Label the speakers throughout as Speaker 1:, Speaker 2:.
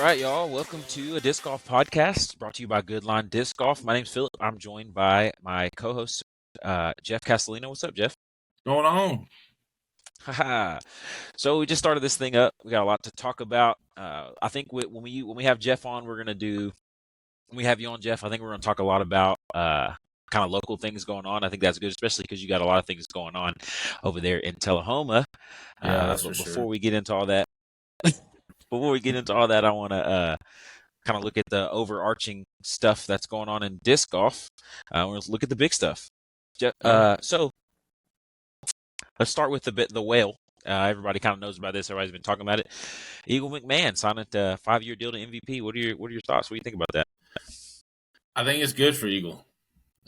Speaker 1: right, y'all. Welcome to a disc golf podcast brought to you by Goodline Disc Golf. My name's Philip. I'm joined by my co-host, Jeff Castellino. What's up, Jeff?
Speaker 2: Going on.
Speaker 1: Haha. So we just started this thing up. We got a lot to talk about. I think when we have Jeff on, when we have you on, Jeff, I think we're gonna talk a lot about kind of local things going on. I think that's good, especially because you got a lot of things going on over there in Tullahoma.
Speaker 2: Yeah, that's
Speaker 1: But
Speaker 2: for
Speaker 1: before
Speaker 2: sure.
Speaker 1: we get into all that, I want to kind of look at the overarching stuff that's going on in disc golf. We're going to look at the big stuff. So let's start with the whale. Everybody kind of knows about this. Everybody's been talking about it. Eagle McMahon signed a 5-year deal to MVP. What are your thoughts? What do you think about that?
Speaker 2: I think it's good for Eagle.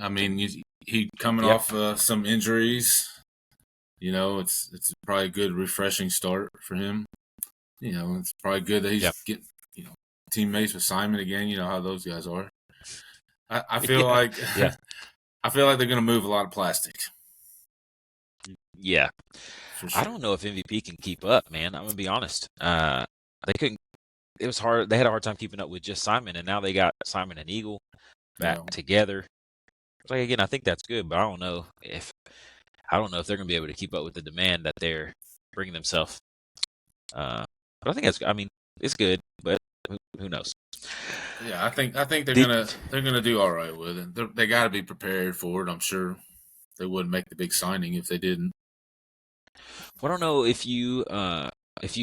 Speaker 2: I mean, he coming off some injuries. You know, it's probably a good, refreshing start for him. You know, it's probably good that he's getting teammates with Simon again. You know how those guys are. I feel like I feel like they're going to move a lot of plastic.
Speaker 1: Yeah,
Speaker 2: for sure.
Speaker 1: I don't know if MVP can keep up, man. I'm gonna be honest. They couldn't. It was hard. They had a hard time keeping up with just Simon, and now they got Simon and Eagle back together. Like again, I think that's good, but I don't know if they're gonna be able to keep up with the demand that they're bringing themselves. But I think that's. I mean, it's good, but who knows?
Speaker 2: Yeah, I think they're gonna do all right with it. They got to be prepared for it. I'm sure they wouldn't make the big signing if they didn't.
Speaker 1: Well, I don't know if you've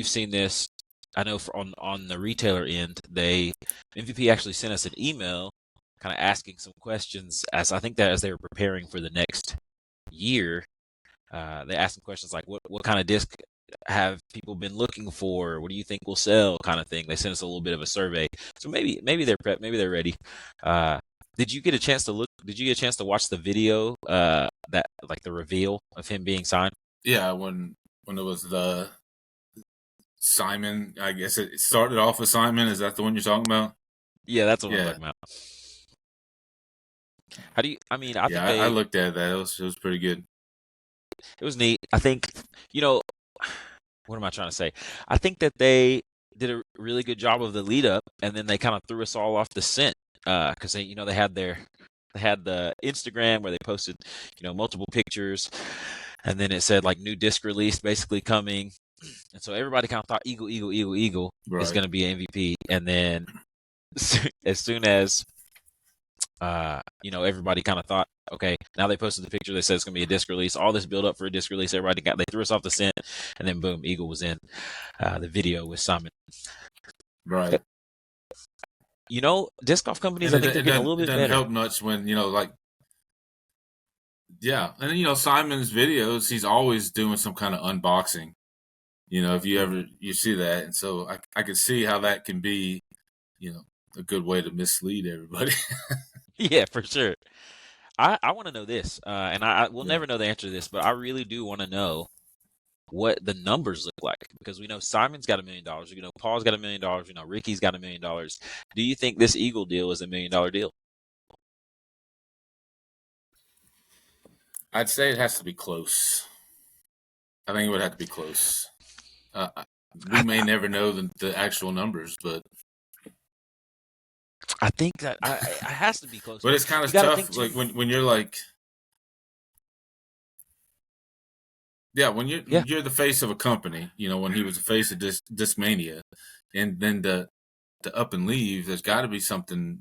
Speaker 1: seen this. I know on the retailer end, MVP actually sent us an email, kind of asking some questions as they were preparing for the next year. They asked some questions like, what kind of disc have people been looking for? What do you think will sell? Kind of thing. They sent us a little bit of a survey, so maybe they're prepped, maybe they're ready. Did you get a chance to look? Did you get a chance to watch the video? That like the reveal of him being signed?
Speaker 2: Yeah, when it was the Simon, I guess it started off with Simon. Is that the one you're talking about?
Speaker 1: Yeah, that's what I'm talking about. How do you? I mean, I think
Speaker 2: I looked at that. It was pretty good.
Speaker 1: It was neat. I think what am I trying to say? I think that they did a really good job of the lead up, and then they kind of threw us all off the scent because they had the Instagram where they posted multiple pictures, and then it said like new disc release basically coming, and so everybody kind of thought Eagle is going to be MVP, and then as soon as everybody kind of thought, okay, now they posted the picture. They said it's going to be a disc release. All this build up for a disc release. They threw us off the scent, and then boom, Eagle was in the video with Simon.
Speaker 2: Right.
Speaker 1: Disc golf companies, I think they're getting a little bit better.
Speaker 2: It doesn't help much when, and Simon's videos, he's always doing some kind of unboxing. If you see that. And so I could see how that can be, a good way to mislead everybody.
Speaker 1: Yeah, for sure. I want to know this, and I will never know the answer to this, but I really do want to know what the numbers look like, because we know Simon's got $1 million, Paul's got $1 million, Ricky's got $1 million. Do you think this Eagle deal is $1 million deal?
Speaker 2: I'd say it has to be close. I think it would have to be close. We may never know the actual numbers, but
Speaker 1: I think that it has to be close.
Speaker 2: But it's kind of tough, like when you're like, when you're the face of a company. When he was the face of Discmania, and then to up and leave, there's got to be something,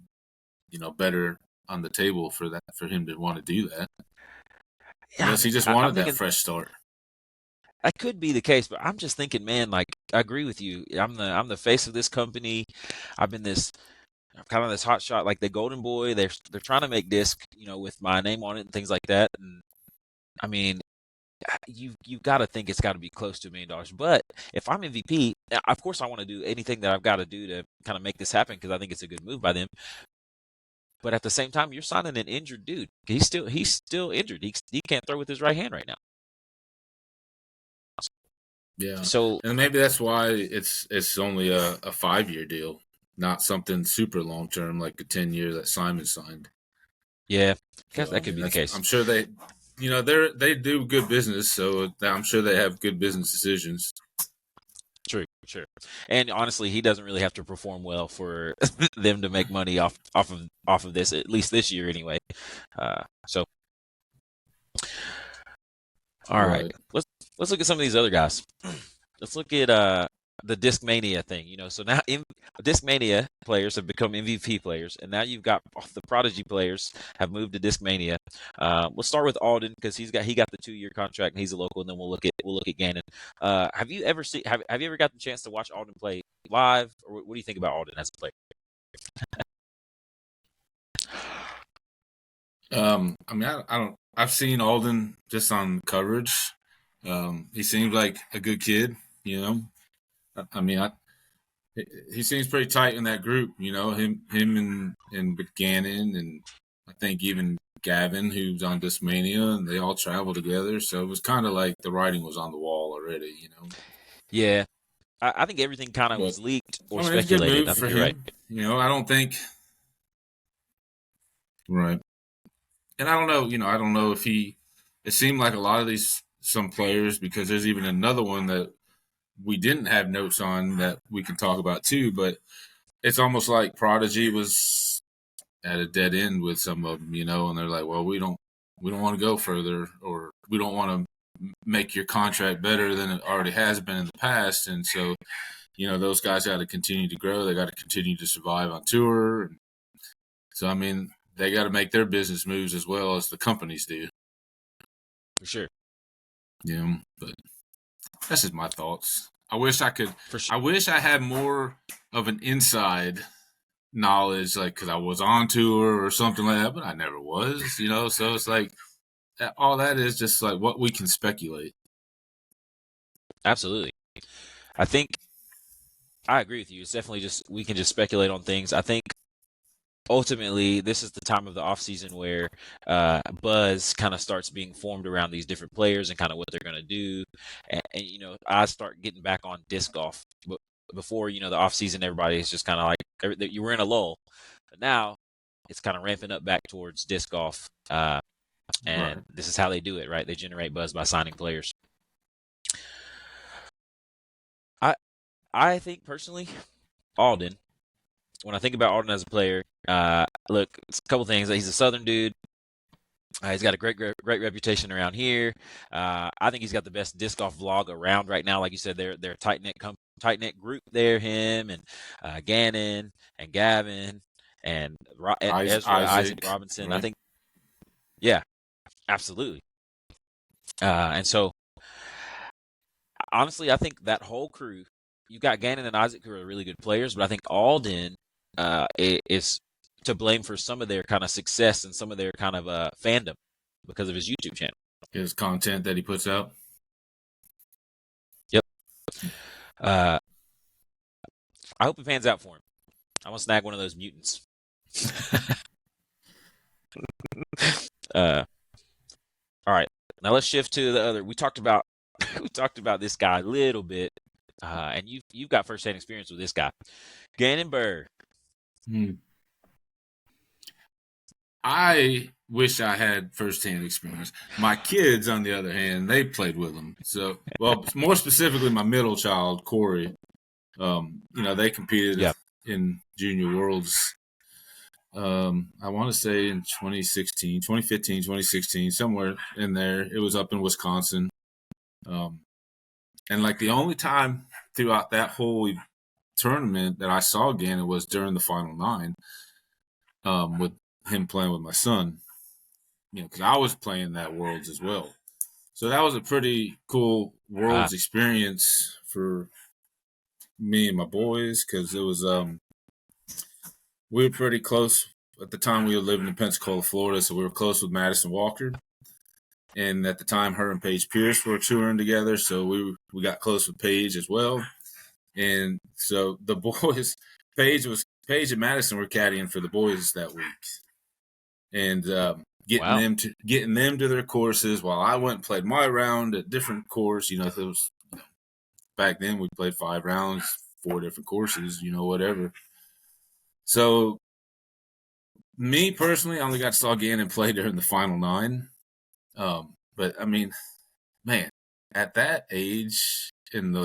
Speaker 2: better on the table for him to want to do that.
Speaker 1: Yeah,
Speaker 2: unless he just wanted that fresh start.
Speaker 1: That could be the case, but I'm just thinking, man, like I agree with you. I'm the face of this company. I'm kind of this hot shot, like the Golden Boy. They're trying to make disc, with my name on it and things like that. And I mean, you got to think it's got to be close to $1 million. But if I'm MVP, of course I want to do anything that I've got to do to kind of make this happen, because I think it's a good move by them. But at the same time, you're signing an injured dude. He's still injured. He can't throw with his right hand right now.
Speaker 2: Yeah. So, and maybe that's why it's only a 5-year deal, not something super long term like a 10-year that Simon signed.
Speaker 1: Yeah, that could be the case.
Speaker 2: I'm sure they do good business, so I'm sure they have good business decisions.
Speaker 1: True. Sure. And honestly, he doesn't really have to perform well for them to make money off of this, at least this year anyway. So all right.
Speaker 2: Right.
Speaker 1: Let's look at some of these other guys. Let's look at the Discmania thing. So now Discmania players have become MVP players, and now you've got the Prodigy players have moved to Discmania. Let's start with Alden because he got the 2-year contract and he's a local, and then we'll look at Gannon. Have you ever got the chance to watch Alden play live, or what do you think about Alden as a player?
Speaker 2: I mean, I don't. I've seen Alden just on coverage. He seems like a good kid. I mean, he seems pretty tight in that group. Him and with Gannon, and I think even Gavin, who's on Discmania, and they all travel together. So it was kind of like the writing was on the wall already.
Speaker 1: Yeah, I think everything kind of
Speaker 2: But
Speaker 1: was leaked or
Speaker 2: I mean, it's a good
Speaker 1: speculated.
Speaker 2: move
Speaker 1: I
Speaker 2: for
Speaker 1: think you're right.
Speaker 2: him. I don't think right. And I don't know. I don't know if he. It seemed like a lot of some players, because there's even another one that we didn't have notes on that we can talk about too. But it's almost like Prodigy was at a dead end with some of them, and they're like, well, we don't want to go further, or we don't want to make your contract better than it already has been in the past. And so, those guys got to continue to grow. They got to continue to survive on tour. So, I mean, they got to make their business moves as well as the companies do.
Speaker 1: For sure.
Speaker 2: But that's just my thoughts. I wish I could.
Speaker 1: For sure.
Speaker 2: I wish I had more of an inside knowledge, like because I was on tour or something like that, but I never was. So it's like all that is just like what we can speculate.
Speaker 1: Absolutely. I think I agree with you. It's definitely we can just speculate on things. I think ultimately this is the time of the off season where buzz kind of starts being formed around these different players and kind of what they're going to do. And I start getting back on disc golf. But before, the off season, everybody is just kind of like you were in a lull. But now it's kind of ramping up back towards disc golf. And
Speaker 2: Right.
Speaker 1: this is how they do it, right? They generate buzz by signing players. I think personally, Alden. When I think about Alden as a player, look, it's a couple things. He's a Southern dude. He's got a great reputation around here. I think he's got the best disc golf vlog around right now. Like you said, they're a tight knit group there. Him and Gannon and Gavin and Ezra Isaac Robinson.
Speaker 2: Right?
Speaker 1: I think, yeah, absolutely. And so, honestly, I think that whole crew. You got Gannon and Isaac, who are really good players, but I think Alden is to blame for some of their kind of success and some of their kind of fandom because of his YouTube channel.
Speaker 2: His content that he puts out.
Speaker 1: Yep. I hope it pans out for him. I want to snag one of those mutants. All right. Now let's shift to the other. We talked about this guy a little bit, and you've got firsthand experience with this guy, Gannon Burr.
Speaker 2: I wish I had firsthand experience. My kids, on the other hand, they played with him. So, well, more specifically, my middle child, Corey. They competed in Junior Worlds. I want to say in 2016, 2015, 2016, somewhere in there. It was up in Wisconsin. And like the only time throughout that whole tournament that I saw Gannon was during the final 9, with him playing with my son, because I was playing that Worlds as well. So that was a pretty cool Worlds experience for me and my boys, because it was we were pretty close at the time. We were living in Pensacola, Florida, so we were close with Madison Walker. And at the time, her and Paige Pierce were touring together, so we got close with Paige as well. And so the boys, Paige and Madison were caddying for the boys that week, and getting them to their courses while I went and played my round at different course. It was back then we played 5 rounds, 4 different courses, whatever. So me personally, I only got to saw Gannon play during the final 9. But I mean, man, at that age and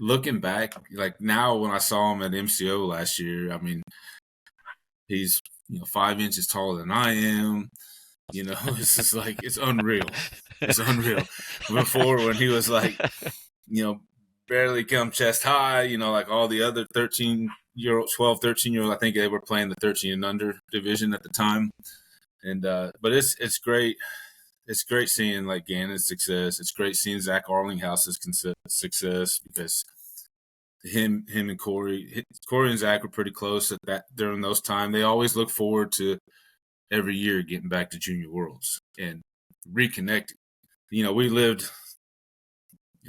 Speaker 2: looking back, like now when I saw him at MCO last year, I mean, he's 5 inches taller than I am. It's just like it's unreal. It's unreal. Before when he was like, barely come chest high, like all the other 13-year-old, 12, 13-year-old, I think they were playing the 13 and under division at the time. And but it's great. It's great seeing like Gannon's success. It's great seeing Zach Arlinghouse's success because him and Corey and Zach were pretty close at that during those times. They always look forward to every year getting back to Junior Worlds and reconnecting. We lived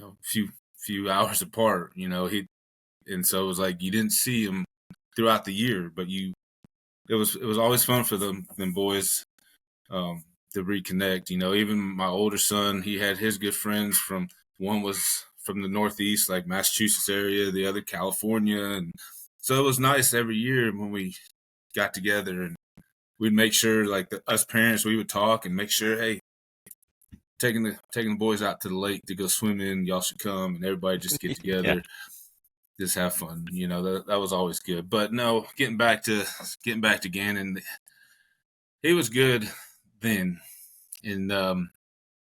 Speaker 2: a few hours apart. And so it was like you didn't see him throughout the year, but it was always fun for them boys to reconnect. Even my older son, he had his good friends from one was from the Northeast, like Massachusetts area, the other California, and so it was nice every year when we got together and we'd make sure, like us parents, we would talk and make sure, hey, taking the boys out to the lake to go swim in, y'all should come, and everybody just get together.
Speaker 1: Yeah.
Speaker 2: Just have fun. That was always good. But no, getting back to Gannon, he was good then. And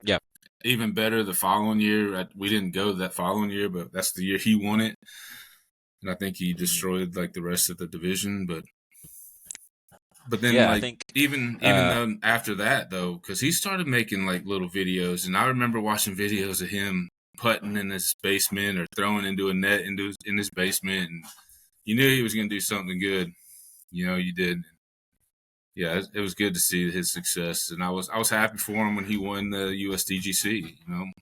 Speaker 1: Yeah.
Speaker 2: even better the following year. We didn't go that following year, but that's the year he won it. And I think he destroyed like the rest of the division. But then
Speaker 1: Yeah, I
Speaker 2: like
Speaker 1: think
Speaker 2: even though after that though, because he started making like little videos, and I remember watching videos of him putting in his basement or throwing into a net in his basement, and you knew he was going to do something good. You did. Yeah, it was good to see his success, and I was happy for him when he won the USDGC. It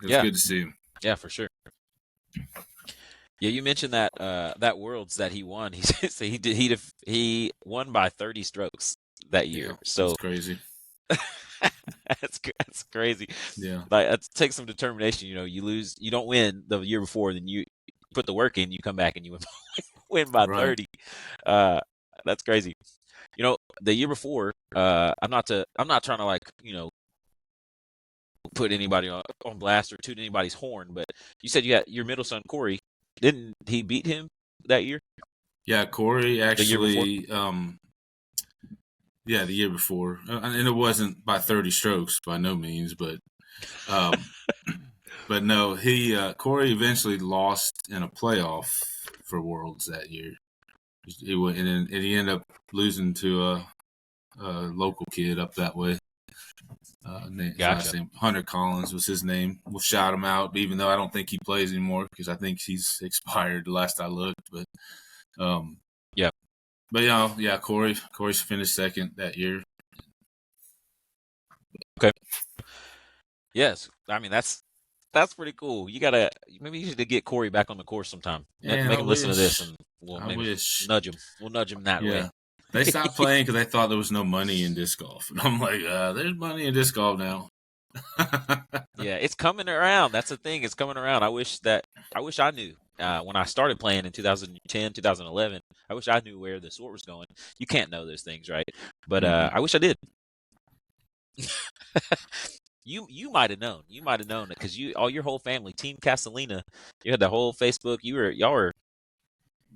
Speaker 2: was
Speaker 1: yeah,
Speaker 2: good to see him.
Speaker 1: yeah, for sure. Yeah, you mentioned that that Worlds that he won. He so he won by 30 strokes that
Speaker 2: Yeah,
Speaker 1: year.
Speaker 2: that's
Speaker 1: So
Speaker 2: crazy.
Speaker 1: that's crazy.
Speaker 2: Yeah,
Speaker 1: Like it takes some determination. You don't win the year before, then you put the work in, you come back and you win by
Speaker 2: right.
Speaker 1: 30. That's crazy. The year before, I'm not trying to like, put anybody on blast or toot anybody's horn, but you said you had your middle son Corey. Didn't he beat him that year?
Speaker 2: Yeah, Corey
Speaker 1: The year before?
Speaker 2: actually. Yeah, the year before, and it wasn't by 30 strokes by no means, um, but no, Corey eventually lost in a playoff for Worlds that year. He went and he ended up losing to a local kid up that way. His last
Speaker 1: Gotcha.
Speaker 2: name Hunter Collins was his name. We'll shout him out, even though I don't think he plays anymore because I think he's expired. The last I looked, um,
Speaker 1: Yeah.
Speaker 2: but yeah, Corey's finished second that year.
Speaker 1: Okay. Yes. I mean that's pretty cool. Maybe you should get Corey back on the course sometime.
Speaker 2: Man,
Speaker 1: Make
Speaker 2: I
Speaker 1: him listen to this,
Speaker 2: wish.
Speaker 1: and we'll
Speaker 2: I
Speaker 1: maybe
Speaker 2: wish.
Speaker 1: nudge him. We'll nudge him that way.
Speaker 2: Yeah. They stopped playing because they thought there was no money in disc golf. And I'm like, there's money in disc golf now.
Speaker 1: Yeah, it's coming around. That's the thing. It's coming around. I wish I knew when I started playing in 2010, 2011. I wish I knew where the sport was going. You can't know those things, right? But I wish I did. You might have known. You might have known it because your whole family, Team Castellina, you had the whole Facebook. Y'all were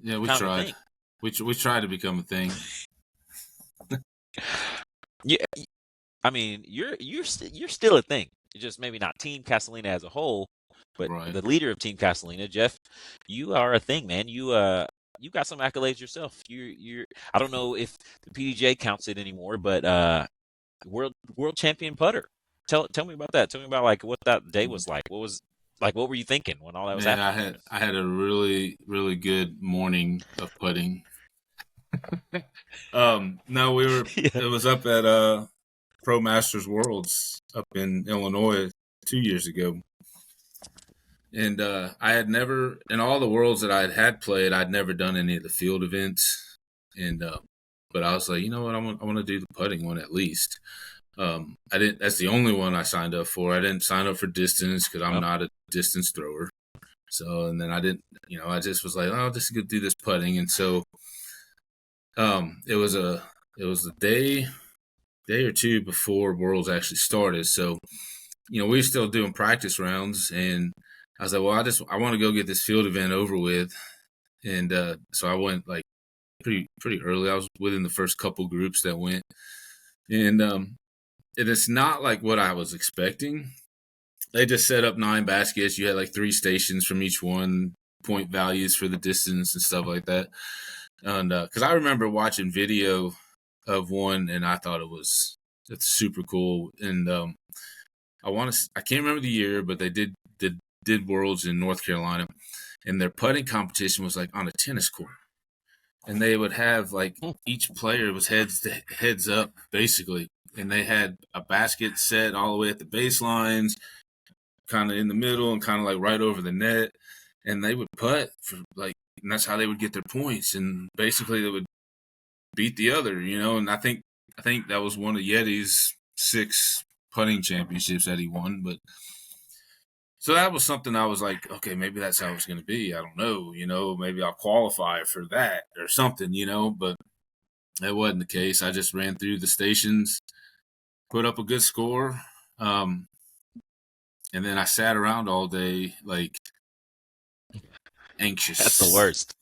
Speaker 2: Yeah, we
Speaker 1: kind of a
Speaker 2: tried.
Speaker 1: thing.
Speaker 2: We tried to become a thing.
Speaker 1: Yeah, I mean, you're still a thing. Just maybe not Team Castellina as a whole, but
Speaker 2: Right.
Speaker 1: the leader of Team Castellina, Jeff, you are a thing, man. You got some accolades yourself. I don't know if the PDJ counts it anymore, but world champion putter. Tell me about that. Tell me about like what that day was like. What were you thinking when all that was
Speaker 2: Man,
Speaker 1: happening?
Speaker 2: I had a really, really good morning of putting. No,
Speaker 1: Yeah.
Speaker 2: it was up at Pro Masters Worlds up in Illinois 2 years ago. And I had never, in all the worlds that I had played, I'd never done any of the field events. And but I was like, you know what, I want to do the putting one at least. I didn't. That's the only one I signed up for. I didn't sign up for distance because I'm
Speaker 1: Oh,
Speaker 2: not a distance thrower. So, and then I didn't. I just was like, oh, just gonna do this putting. And so, it was a day or two before Worlds actually started. So, we were still doing practice rounds, and I was like, well, I want to go get this field event over with, and so I went like pretty early. I was within the first couple groups that went, and it's not like what I was expecting. They just set up 9 baskets. You had like 3 stations from each one, point values for the distance and stuff like that. And because I remember watching video of one, and I thought it's super cool. And I can't remember the year, but they did Worlds in North Carolina, and their putting competition was like on a tennis court, and they would have like each player was heads up basically, and they had a basket set all the way at the baselines, kind of in the middle, and kind of like right over the net, and they would putt for like, and that's how they would get their points, and basically they would beat the other, and I think that was one of Yeti's 6 putting championships that he won, but. So that was something I was like, okay, maybe that's how it's going to be. I don't know, maybe I'll qualify for that or something, but that wasn't the case. I just ran through the stations, put up a good score, and then I sat around all day, like, anxious.
Speaker 1: That's the worst.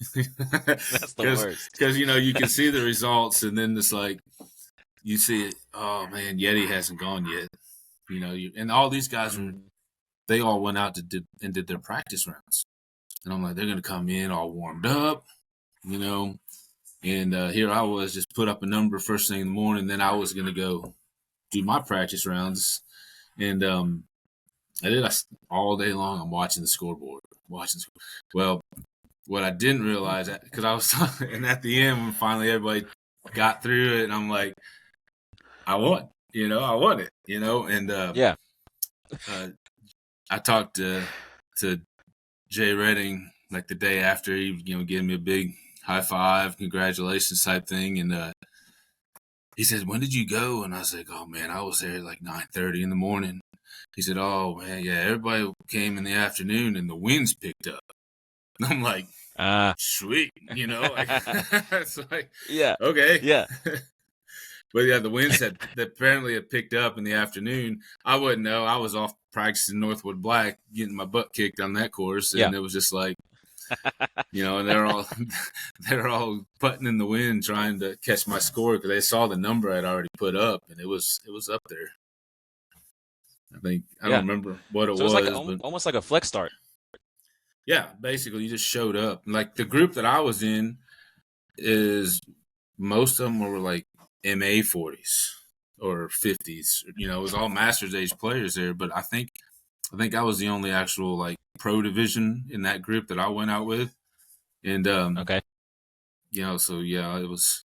Speaker 1: That's the worst.
Speaker 2: Because, you can see the results, and then it's like, you see it, oh, man, Yeti hasn't gone yet. And all these guys they all went out and did their practice rounds. And I'm like, they're going to come in all warmed up, and here I was, just put up a number first thing in the morning. Then I was going to go do my practice rounds. And I did all day long. I'm watching the scoreboard, Well, what I didn't realize, because I was talking, and at the end, when finally everybody got through it, and I'm like, I won, I won it, and
Speaker 1: yeah.
Speaker 2: I talked to Jay Redding like the day after. He, gave me a big high five, congratulations type thing, and he said, "When did you go?" And I was like, "Oh man, I was there at like 9:30 in the morning." He said, "Oh man, yeah, everybody came in the afternoon, and the winds picked up." And I'm like, "Sweet," It's like,
Speaker 1: yeah,
Speaker 2: okay,
Speaker 1: yeah.
Speaker 2: But yeah, the winds that apparently had picked up in the afternoon. I wouldn't know. I was off practicing Northwood Black, getting my butt kicked on that course, and it was just like, and they're all putting in the wind trying to catch my score because they saw the number I'd already put up, and it was up there. I don't remember what it was.
Speaker 1: It was like almost like a flex start.
Speaker 2: Yeah, basically, you just showed up. Like the group that I was in is most of them were like MA 40s or 50s. It was all Masters age players there, but I think I was the only actual like pro division in that group that I went out with. And
Speaker 1: okay.
Speaker 2: So yeah, it was.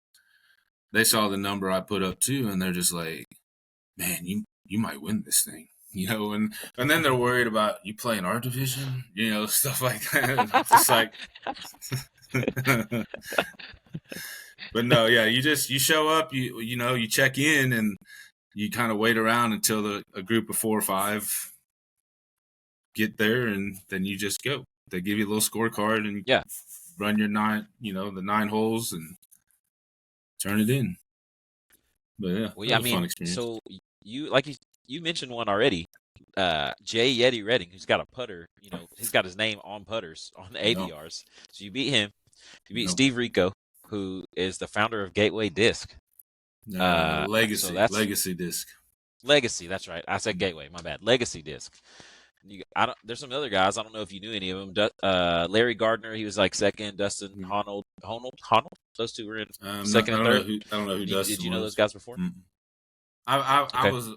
Speaker 2: They saw the number I put up too, and they're just like, "Man, you might win this thing." And then they're worried about you playing our division, stuff like that. Just like But no, yeah, you show up, you check in, and you kind of wait around until a group of 4 or 5 get there, and then you just go. They give you a little scorecard, and run your 9, the 9 holes, and turn it in. But yeah,
Speaker 1: well, yeah,
Speaker 2: it was a fun experience.
Speaker 1: So you mentioned one already, Jay Yeti Redding, who's got a putter. He's got his name on putters on the AVRs. So you beat him. You beat Steve Rico, who is the founder of Gateway Disc.
Speaker 2: Legacy.
Speaker 1: So that's
Speaker 2: Legacy Disc.
Speaker 1: Legacy, that's right. I said Gateway, my bad. Legacy Disc. There's some other guys. I don't know if you knew any of them. Larry Gardner, he was like second. Dustin Honnold. Those two were in second and third.
Speaker 2: I don't know who Dustin.
Speaker 1: Did you know those guys before?
Speaker 2: Mm-hmm. I was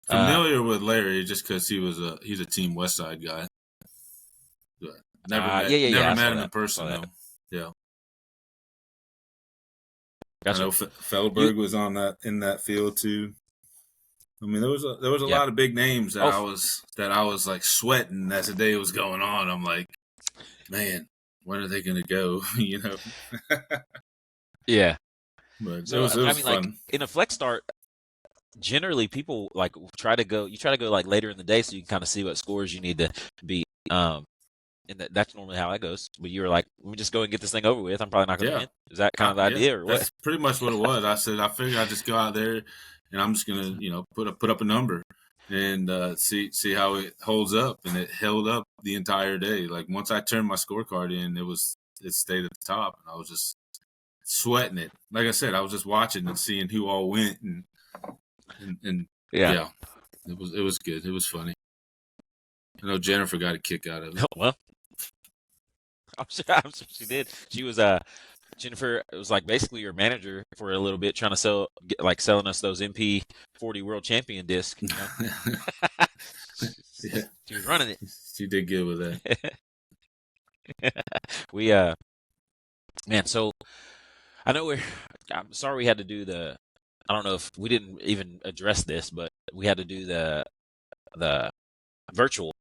Speaker 2: familiar with Larry just because he's a Team Westside guy. Never met him in person though. Yeah. Gotcha. I know Fellberg was in that field too. I mean, there was a lot of big names that I was like sweating as the day was going on. I'm like, man, when are they going to go?
Speaker 1: Yeah.
Speaker 2: But it was fun.
Speaker 1: Like in a flex start, generally people like try to go like later in the day so you can kind of see what scores you need to beat. And that's normally how it goes. But you were like, let me just go and get this thing over with. I'm probably not going to win. Is that kind of the idea, or what?
Speaker 2: That's pretty much what it was. I said, I figured I'd just go out there and I'm just going to, put up a number. and see how it holds up. And it held up the entire day. Like once I turned my scorecard in, it stayed at the top, and I was just sweating it. Like I said, I was just watching and seeing who all went, and
Speaker 1: Yeah.
Speaker 2: yeah, it was good. It was funny. I know Jennifer got a kick out of it.
Speaker 1: Well, I'm sure she did. She was Jennifer was like basically your manager for a little bit, trying to selling us those MP40 World Champion discs. You know?
Speaker 2: Yeah,
Speaker 1: She was running it.
Speaker 2: she did good with
Speaker 1: that. We man, so I know I'm sorry we had to do I don't know if we didn't even address this, but we had to do the virtual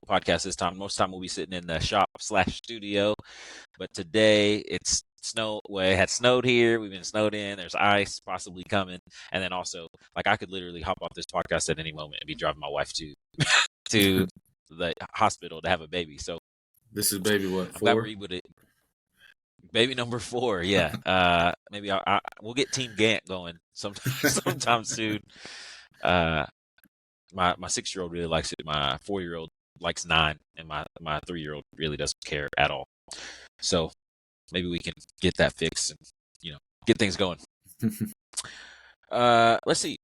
Speaker 1: podcast this time. Most time we'll be sitting in the shop/studio, but today it had snowed here. We've been snowed in. There's ice possibly coming, and then also like I could literally hop off this podcast at any moment and be driving my wife to the hospital to have a baby. So
Speaker 2: this is baby what,
Speaker 1: I'm glad
Speaker 2: 4?
Speaker 1: we're able to. Baby number 4, yeah. Maybe we'll get Team Gant going sometime soon. My 6-year-old really likes it. My 4-year-old likes 9, and my 3-year-old really doesn't care at all. So maybe we can get that fixed and get things going. Let's see.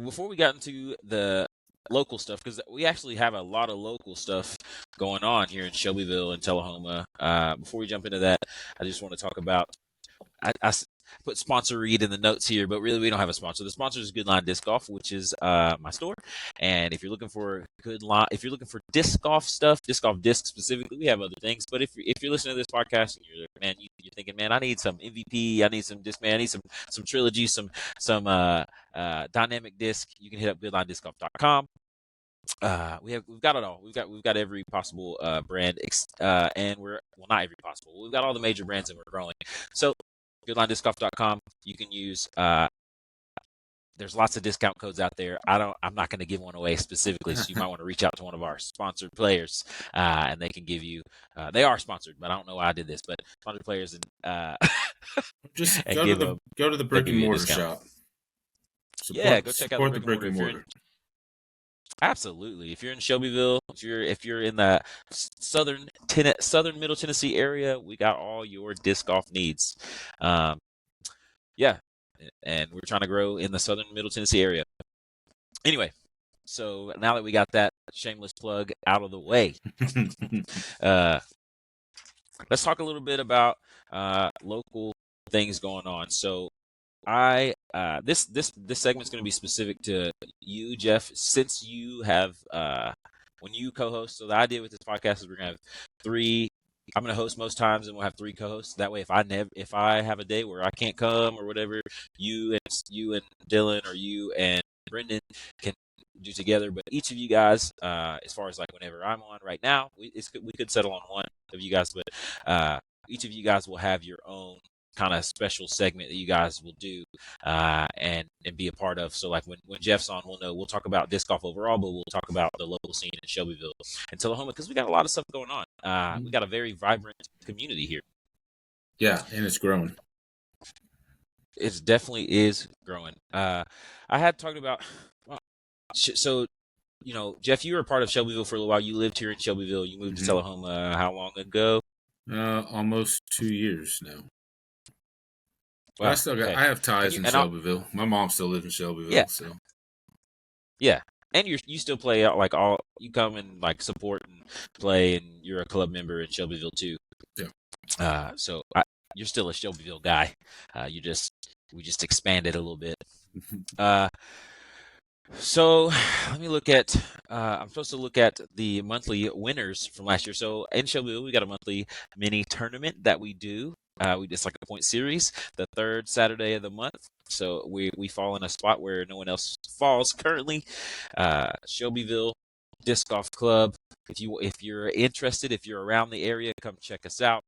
Speaker 1: Before we got into the local stuff, because we actually have a lot of local stuff going on here in Shelbyville and Tullahoma. Before we jump into that, I just want to talk about. I put sponsor read in the notes here, but really we don't have a sponsor. The sponsor is Good Line Disc Golf, which is my store. And if you're looking for if you're looking for disc golf stuff, disc golf discs specifically, we have other things. But if you're listening to this podcast and you're thinking, man, I need some MVP, I need some Discmania, I need some trilogy, some dynamic disc, you can hit up goodlinediscgolf.com. We've got it all. We've got every possible brand, and not every possible. We've got all the major brands, and we're growing. So, goodlinediscgolf.com. You can use. There's lots of discount codes out there. I'm not going to give one away specifically, so you might want to reach out to one of our sponsored players, and they can give you. They are sponsored, but I don't know why I did this. But sponsored players and
Speaker 2: just
Speaker 1: and
Speaker 2: go to the brick and mortar shop.
Speaker 1: Go check out the brick and
Speaker 2: mortar.
Speaker 1: Absolutely. If you're in Shelbyville, if you're in the southern Middle Tennessee area, we got all your disc golf needs. Yeah, and we're trying to grow in the southern Middle Tennessee area. Anyway, so now that we got that shameless plug out of the way, let's talk a little bit about local things going on. So this segment's going to be specific to you, Jeff, since you have when you co-host. So the idea with this podcast is we're going to have 3. I'm going to host most times, and we'll have 3 co-hosts. That way, if I have a day where I can't come or whatever, you and Dylan or you and Brendan can do together. But each of you guys, as far as like whenever I'm on right now, we could settle on one of you guys, but each of you guys will have your own kind of special segment that you guys will do and be a part of. So like when Jeff's on, we'll talk about disc golf overall, but we'll talk about the local scene in Shelbyville and Tullahoma, because we got a lot of stuff going on. We got a very vibrant community here.
Speaker 2: Yeah, and it's growing.
Speaker 1: It definitely is growing. I had talked about so Jeff, you were a part of Shelbyville for a little while. You lived here in Shelbyville. You moved to Tullahoma how long ago?
Speaker 2: Almost 2 years now.
Speaker 1: Wow,
Speaker 2: I have ties in Shelbyville. My mom still lives in Shelbyville.
Speaker 1: Yeah.
Speaker 2: So.
Speaker 1: Yeah. And you still play out you come and like support and play, and you're a club member in Shelbyville too.
Speaker 2: Yeah.
Speaker 1: So you're still a Shelbyville guy. We just expanded a little bit. So let me look at. I'm supposed to look at the monthly winners from last year. So in Shelbyville, we got a monthly mini tournament that we do. It's like a point series, the 3rd Saturday of the month. So we fall in a spot where no one else falls currently. Shelbyville Disc Golf Club. If you're interested, if you're around the area, come check us out.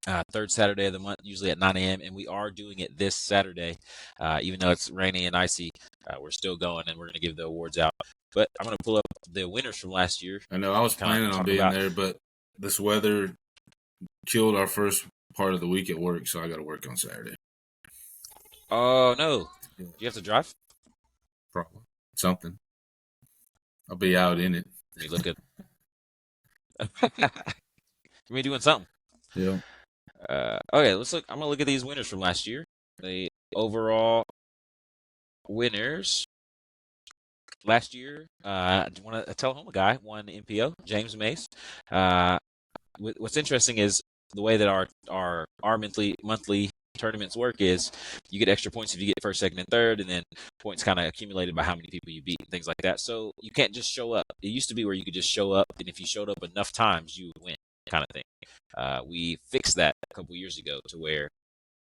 Speaker 1: 3rd Saturday of the month, usually at 9 a.m. And we are doing it this Saturday, even though it's rainy and icy. We're still going, and we're going to give the awards out. But I'm going to pull up the winners from last year.
Speaker 2: I know I was planning on being there, but this weather killed our first part of the week at work, so I got to work on Saturday.
Speaker 1: Oh, no. Do you have to drive?
Speaker 2: Probably. something. I'll be out in it.
Speaker 1: Let me look at. Me doing something.
Speaker 2: Yeah.
Speaker 1: Okay, let's look. I'm gonna look at these winners from last year. The overall winners last year. A Tullahoma guy won MPO, James Mace. What's interesting is the way that our monthly tournaments work is you get extra points if you get first, second, and third, and then points kind of accumulated by how many people you beat and things like that. So you can't just show up. It used to be where you could just show up, and if you showed up enough times, you would win, kind of thing. We fixed that a couple years ago to where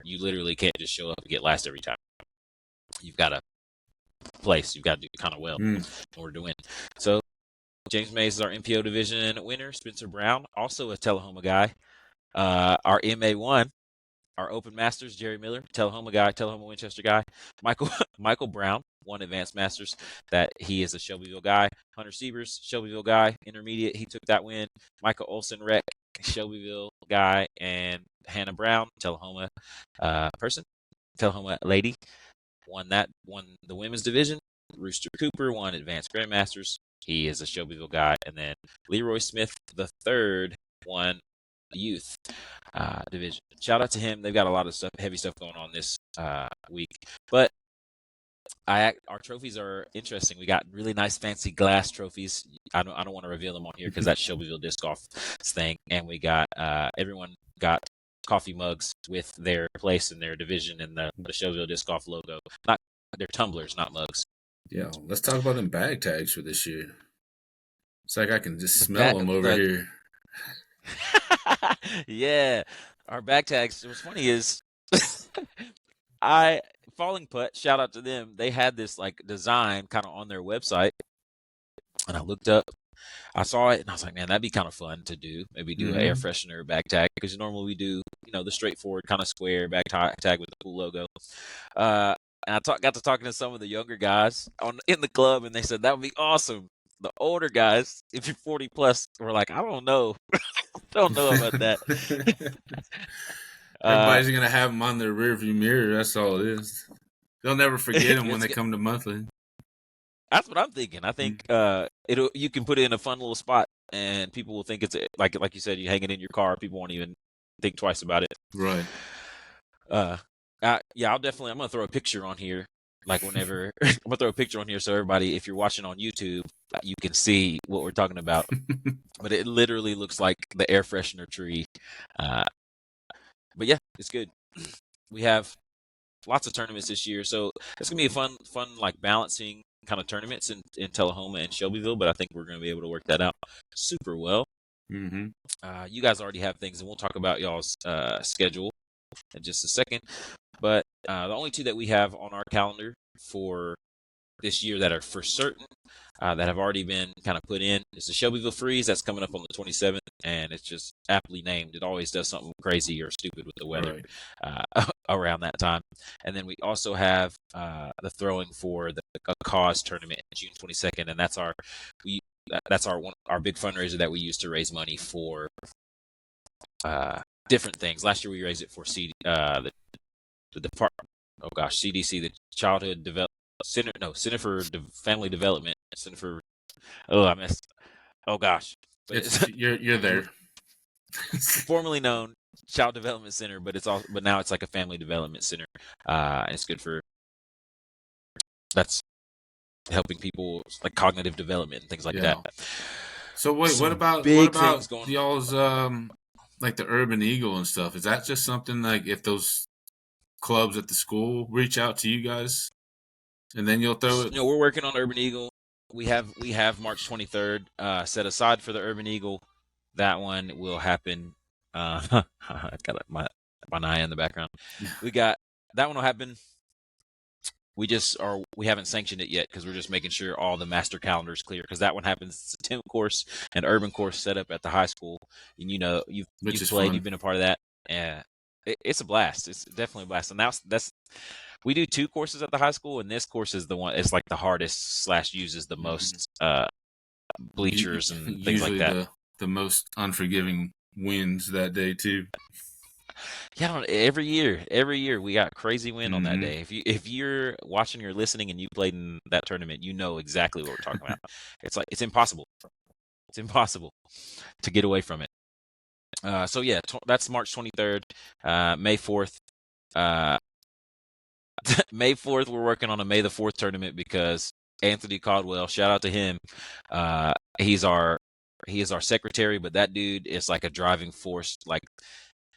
Speaker 1: you literally can't just show up and get last every time. You've got to place. You've got to do kind of well in order to win. So James Mays is our MPO division winner. Spencer Brown, also a Tullahoma guy. Our MA1, our Open Masters, Jerry Miller, Tullahoma guy, Tullahoma Winchester guy. Michael Brown won Advanced Masters. That he is a Shelbyville guy. Hunter Sievers, Shelbyville guy, intermediate. He took that win. Michael Olson Rec, Shelbyville guy, and Hannah Brown, Tullahoma person, Tullahoma lady, won the women's division. Rooster Cooper won Advanced Grandmasters. He is a Shelbyville guy, and then Leroy Smith the third won the youth division. Shout out to him. They've got a lot of heavy stuff going on this week, but our trophies are interesting. We got really nice, fancy glass trophies. I don't want to reveal them on here because that's Shelbyville Disc Golf thing, and we got everyone got coffee mugs with their place in their division and the Shelbyville Disc Golf logo. Not they're tumblers, not mugs.
Speaker 2: Yeah, let's talk about them bag tags for this year. It's like I can just smell them over here.
Speaker 1: Yeah, our bag tags. What's funny is Falling Putt, shout out to them. They had this like design kind of on their website, and I looked up, I saw it, and I was like, man, that'd be kind of fun to do. Maybe do an air freshener bag tag, because normally we do, the straightforward kind of square bag tag with the cool logo. And I got to talking to some of the younger guys in the club, and they said that would be awesome. The older guys, if you're 40 plus, were like, I don't know. Don't know about that.
Speaker 2: Everybody's going to have them on their rearview mirror. That's all it is. They'll never forget them when they come to monthly.
Speaker 1: That's what I'm thinking. I think you can put it in a fun little spot, and people will think it's like you said, you hang it in your car. People won't even think twice about it.
Speaker 2: Right.
Speaker 1: Yeah, I'm gonna throw a picture on here. Like whenever I'm gonna throw a picture on here so everybody, if you're watching on YouTube, you can see what we're talking about. But it literally looks like the air freshener tree. But yeah, it's good. We have lots of tournaments this year, so it's gonna be a fun like balancing kind of tournaments in Tullahoma and Shelbyville. But I think we're gonna be able to work that out super well.
Speaker 2: Mm-hmm.
Speaker 1: You guys already have things, and we'll talk about y'all's schedule in just a second. But the only two that we have on our calendar for this year that are for certain, that have already been kind of put in, is the Shelbyville Freeze that's coming up on the 27th, and it's just aptly named. It always does something crazy or stupid with the weather around that time. And then we also have the throwing for the Cause tournament June 22nd, and that's our big fundraiser that we use to raise money for different things. Last year we raised it for the department. Oh gosh, CDC, the Childhood Development Center. No, Center for Family Development. Center for. Oh, I missed. Oh gosh,
Speaker 2: you're there.
Speaker 1: Formerly known Child Development Center, but now it's like a Family Development Center. And it's good for. That's helping people like cognitive development and things like that.
Speaker 2: So what about y'all's like the Urban Eagle and stuff? Is that just something like if those clubs at the school reach out to you guys and then you'll throw it?
Speaker 1: No, we're working on Urban Eagle. We have March 23rd set aside for the Urban Eagle. That one will happen. I've got my eye in the background. We got that one will happen. We haven't sanctioned it yet because we're just making sure all the master calendar is clear, because that one happens. It's a 10 course and urban course set up at the high school, and you've played, fun. You've been a part of that. Yeah, it's a blast. It's definitely a blast. And that's we do 2 courses at the high school, and this course is the one. It's like the hardest / uses the most bleachers and things like that.
Speaker 2: The most unforgiving winds that day too.
Speaker 1: Yeah, every year we got crazy wind on that
Speaker 2: Mm-hmm.
Speaker 1: day. If you're watching or listening and you played in that tournament, you know exactly what we're talking about. It's like it's impossible. It's impossible to get away from it. So yeah, that's March 23rd, May 4th. Uh, May 4th, we're working on a May the 4th tournament because Anthony Caldwell, shout out to him. Uh, he's our he is our secretary, but that dude is like a driving force. Like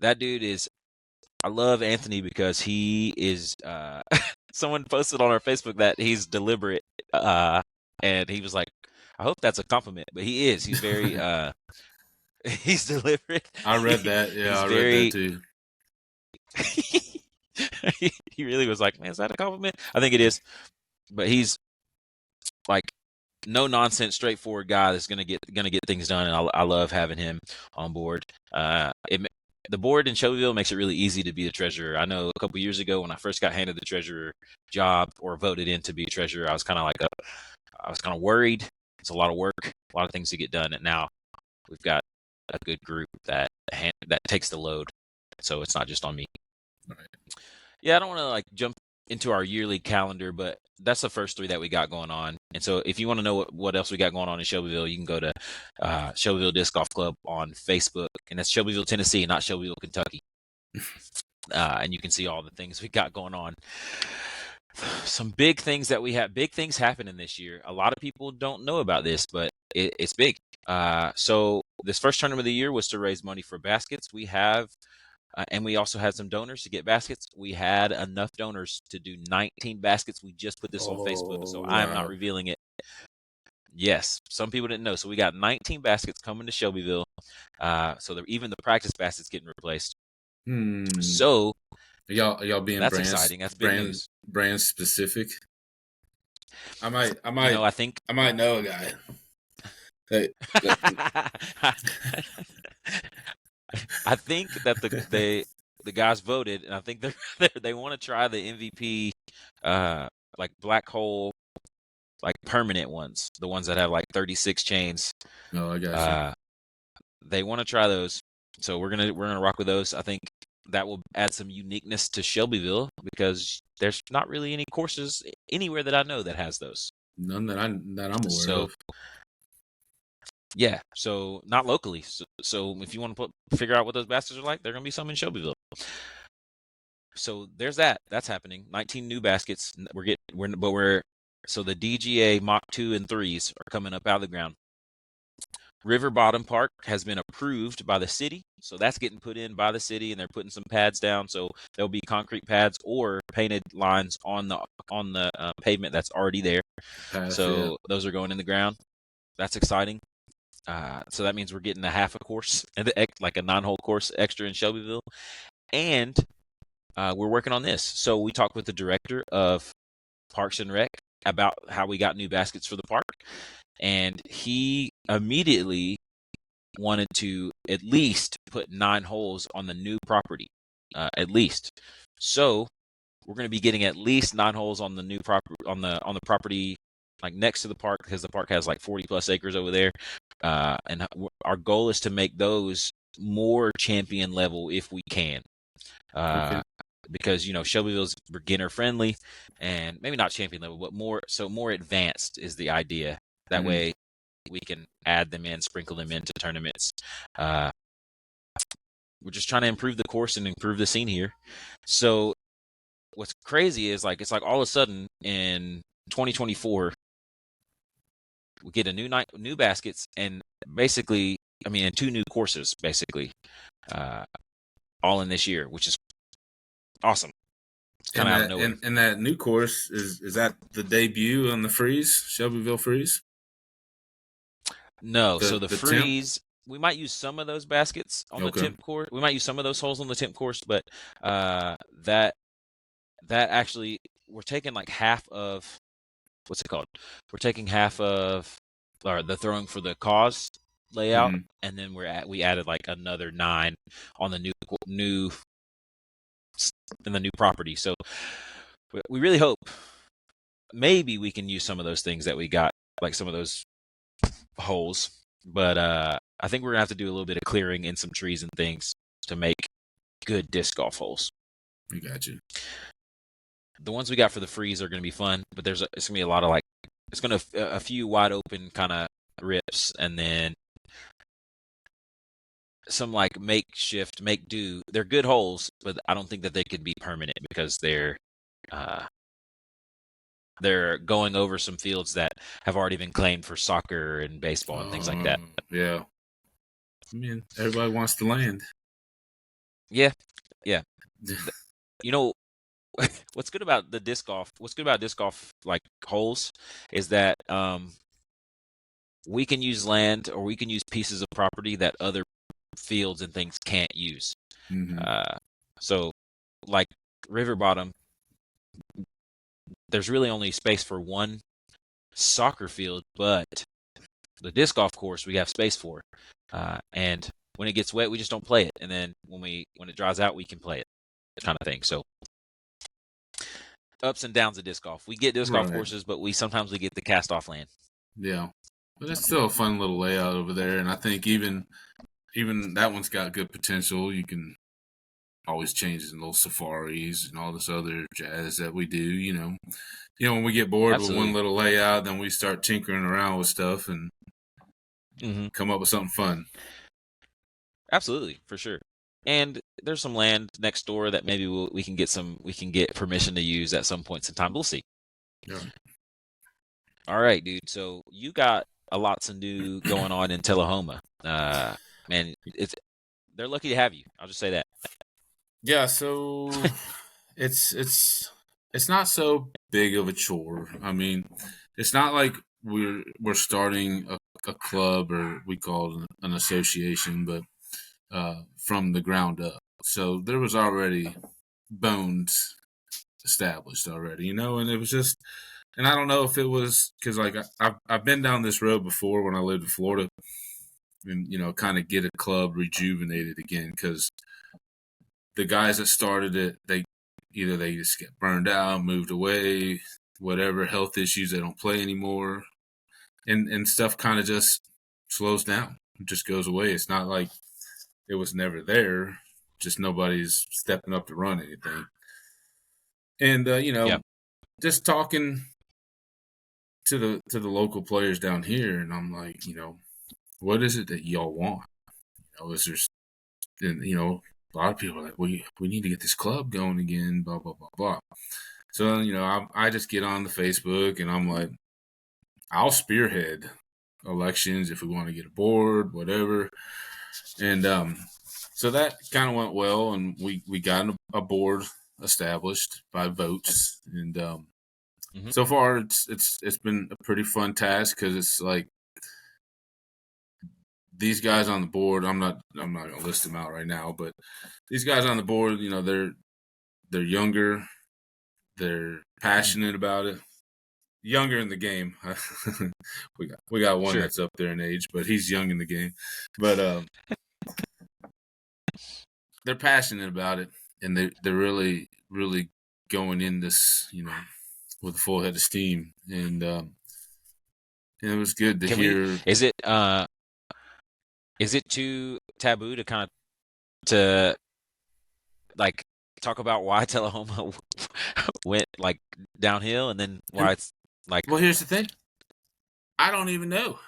Speaker 1: that dude is. I love Anthony because he is. Someone posted on our Facebook that he's deliberate, and he was like, "I hope that's a compliment," but he is. He's very. He's deliberate.
Speaker 2: I read that. Yeah,
Speaker 1: He's
Speaker 2: I read that
Speaker 1: very.
Speaker 2: too.
Speaker 1: He really was like, "Man, is that a compliment?" I think it is, but he's like no nonsense, straightforward guy that's gonna get things done, and I love having him on board. The board in Shelbyville makes it really easy to be the treasurer. I know a couple years ago when I first got handed the treasurer job or voted in to be treasurer, I was kind of worried. It's a lot of work, a lot of things to get done, and now we've got a good group that takes the load, so it's not just on me.
Speaker 2: Right.
Speaker 1: Yeah, I don't want to like jump into our yearly calendar, but that's the first three that we got going on. And so if you want to know what else we got going on in Shelbyville, you can go to Shelbyville Disc Golf Club on Facebook. And that's Shelbyville, Tennessee, not Shelbyville, Kentucky. And you can see all the things we got going on. Some big things that we have, big things happening this year. A lot of people don't know about this, but it's big. So this first tournament of the year was to raise money for baskets. We have and we also had some donors to get baskets. We had enough donors to do 19 baskets. We just put this on Facebook, so I am not
Speaker 2: Wow.
Speaker 1: revealing it. Yes, some people didn't know. So we got 19 baskets coming to Shelbyville. So even the practice baskets getting replaced. So
Speaker 2: Are y'all being
Speaker 1: that's exciting. That's big news.
Speaker 2: brand specific? I might
Speaker 1: I think
Speaker 2: I might know a guy. Hey,
Speaker 1: I think that the guys voted, and I think they want to try the MVP, like black hole, like permanent ones, the ones that have like 36 chains.
Speaker 2: No, I got
Speaker 1: They want to try those, so we're gonna rock with those. I think that will add some uniqueness to Shelbyville because there's not really any courses anywhere that I know that has those.
Speaker 2: you. None that I'm aware of.
Speaker 1: Yeah, so not locally. So if you want to figure out what those baskets are like, they're gonna be some in Shelbyville. So there's that. That's happening. 19 new baskets. So the DGA Mach 2 and 3s are coming up out of the ground. River Bottom Park has been approved by the city, so that's getting put in by the city, and they're putting some pads down. So there'll be concrete pads or painted lines on the pavement that's already there. Those are going in the ground. That's exciting. So that means we're getting a half a course, like a 9-hole course extra in Shelbyville, and we're working on this. So we talked with the director of Parks and Rec about how we got new baskets for the park, and he immediately wanted to at least put 9 holes on the new property, at least. So we're going to be getting at least 9 holes on the new property on the property like next to the park, because the park has like 40 plus acres over there. And our goal is to make those more champion level if we can.
Speaker 2: Okay.
Speaker 1: Because Shelbyville's beginner friendly, and maybe not champion level, but more advanced is the idea. That way we can add them in, sprinkle them into tournaments. We're just trying to improve the course and improve the scene here. So what's crazy is it's like all of a sudden in 2024 we get a new baskets, and basically, and 2 new courses basically, all in this year, which is awesome. Kind of out of nowhere.
Speaker 2: And that new course is that the debut on the Freeze, Shelbyville Freeze?
Speaker 1: No, so the Freeze, we might use some of those baskets on the temp course. We might use some of those holes on the temp course, but that actually, we're taking like half of what's it called? We're taking half of the throwing for the cause layout, and then we added like another 9 on the new in the new property. So we really hope maybe we can use some of those things that we got, like some of those holes, but I think we're gonna have to do a little bit of clearing in some trees and things to make good disc golf holes.
Speaker 2: I got you.
Speaker 1: The ones we got for the freeze are going to be fun, but it's going to be a lot of it's going to a few wide open kind of rips, and then some makeshift, make do. They're good holes, but I don't think that they could be permanent because they're going over some fields that have already been claimed for soccer and baseball and things like that.
Speaker 2: Yeah. I mean, everybody wants to land.
Speaker 1: Yeah. What's good about disc golf holes is that we can use land or we can use pieces of property that other fields and things can't use.
Speaker 2: Mm-hmm.
Speaker 1: So like river bottom, there's really only space for one soccer field, but the disc golf course we have space for. And when it gets wet, we just don't play it. And then when it dries out, we can play it, kind of thing. So ups and downs of disc golf. We get disc golf courses, but sometimes we get the cast off land.
Speaker 2: Yeah, but it's still a fun little layout over there, and I think even that one's got good potential. You can always change in little safaris and all this other jazz that we do. You know, when we get bored with one little layout, then we start tinkering around with stuff and come up with something fun.
Speaker 1: Absolutely, for sure. And there's some land next door that maybe we can get permission to use at some points in time. We'll see.
Speaker 2: Yeah.
Speaker 1: All right, dude. So you got a lots of new going on in Tullahoma. Man, they're lucky to have you. I'll just say that.
Speaker 2: Yeah. So it's not so big of a chore. I mean, it's not like we're starting a club, or we call it an association, but from the ground up. So there was already bones established already, and it was just, and I don't know if it was because I've been down this road before when I lived in Florida, and kind of get a club rejuvenated again, because the guys that started it, they just get burned out, moved away, whatever, health issues, they don't play anymore, and stuff kind of just slows down, it just goes away. It's not like it was never there, just nobody's stepping up to run anything. And just talking to the local players down here, and I'm like, what is it that y'all want? Is there, and a lot of people are like, we need to get this club going again, blah blah blah blah. So I just get on the Facebook and I'm like, I'll spearhead elections if we want to get a board, whatever. And so that kind of went well, and we got a board established by votes, and so far it's been a pretty fun task, because it's like these guys on the board. I'm not gonna list them out right now, but these guys on the board, they're younger, they're passionate about it. Younger in the game. we got one that's up there in age, but he's young in the game. But they're passionate about it, and they're really, really going in this, with a full head of steam. And it was good to hear.
Speaker 1: Is it too taboo to kind of talk about why Tullahoma went downhill, and then why it's like?
Speaker 2: Well, here's the thing. I don't even know.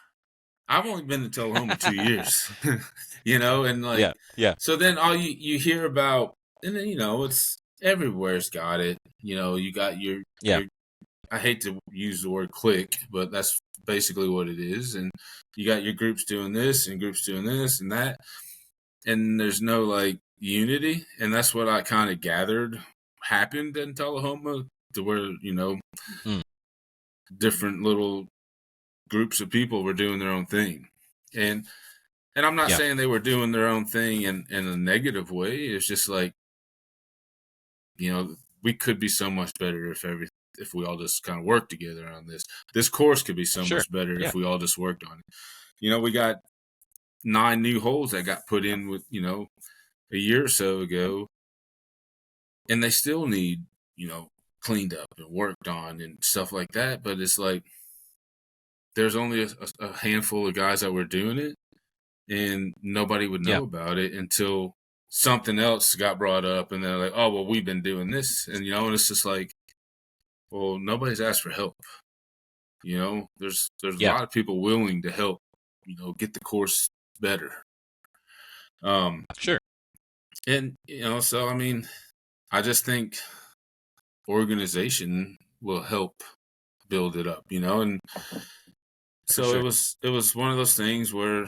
Speaker 2: I've only been to Tullahoma 2 years, and
Speaker 1: yeah.
Speaker 2: So then all you hear about, and then it's everywhere's got it. You got your I hate to use the word clique, but that's basically what it is. And you got your groups doing this and groups doing this and that, and there's no unity. And that's what I kind of gathered happened in Tullahoma, to where different little groups of people were doing their own thing. And I'm not saying they were doing their own thing in a negative way. It's just we could be so much better if we all just kind of worked together on this. This course could be so much better if we all just worked on it. We got 9 new holes that got put in with, a year or so ago, and they still need, cleaned up and worked on and stuff like that. But it's like, there's only a handful of guys that were doing it, and nobody would know about it until something else got brought up, and they're like, "Oh, well, we've been doing this," and and it's just like, well, nobody's asked for help. There's a
Speaker 1: Yeah,
Speaker 2: lot of people willing to help, get the course better. Um,
Speaker 1: sure.
Speaker 2: and so I mean, I just think organization will help build it up, and
Speaker 1: For
Speaker 2: so
Speaker 1: sure.
Speaker 2: it was one of those things where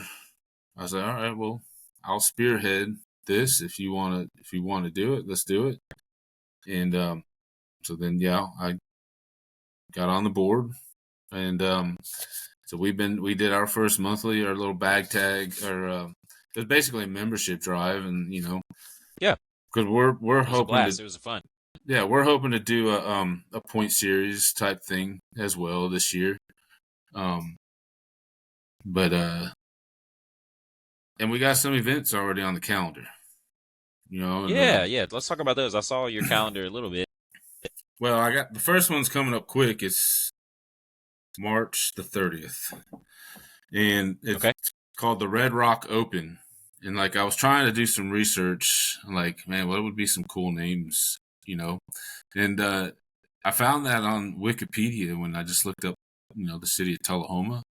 Speaker 2: I was like, all right, well, I'll spearhead this if you want to do it, let's do it. And so then I got on the board, and so we did our first monthly, our little bag tag, or it was basically a membership drive, and
Speaker 1: Yeah,
Speaker 2: because we're
Speaker 1: it was a
Speaker 2: hoping to
Speaker 1: blast. It was fun.
Speaker 2: we're hoping to do a point series type thing as well this year. Um, but and we got some events already on the calendar, and
Speaker 1: Yeah, yeah. Let's talk about those. I saw your calendar a little bit.
Speaker 2: well, I got the first one's coming up quick. It's March the 30th, and it's
Speaker 1: Okay.
Speaker 2: called the Red Rock Open. And like I was trying to do some research, like, man, what would be some cool names, And I found that on Wikipedia when I just looked up, the city of Tullahoma.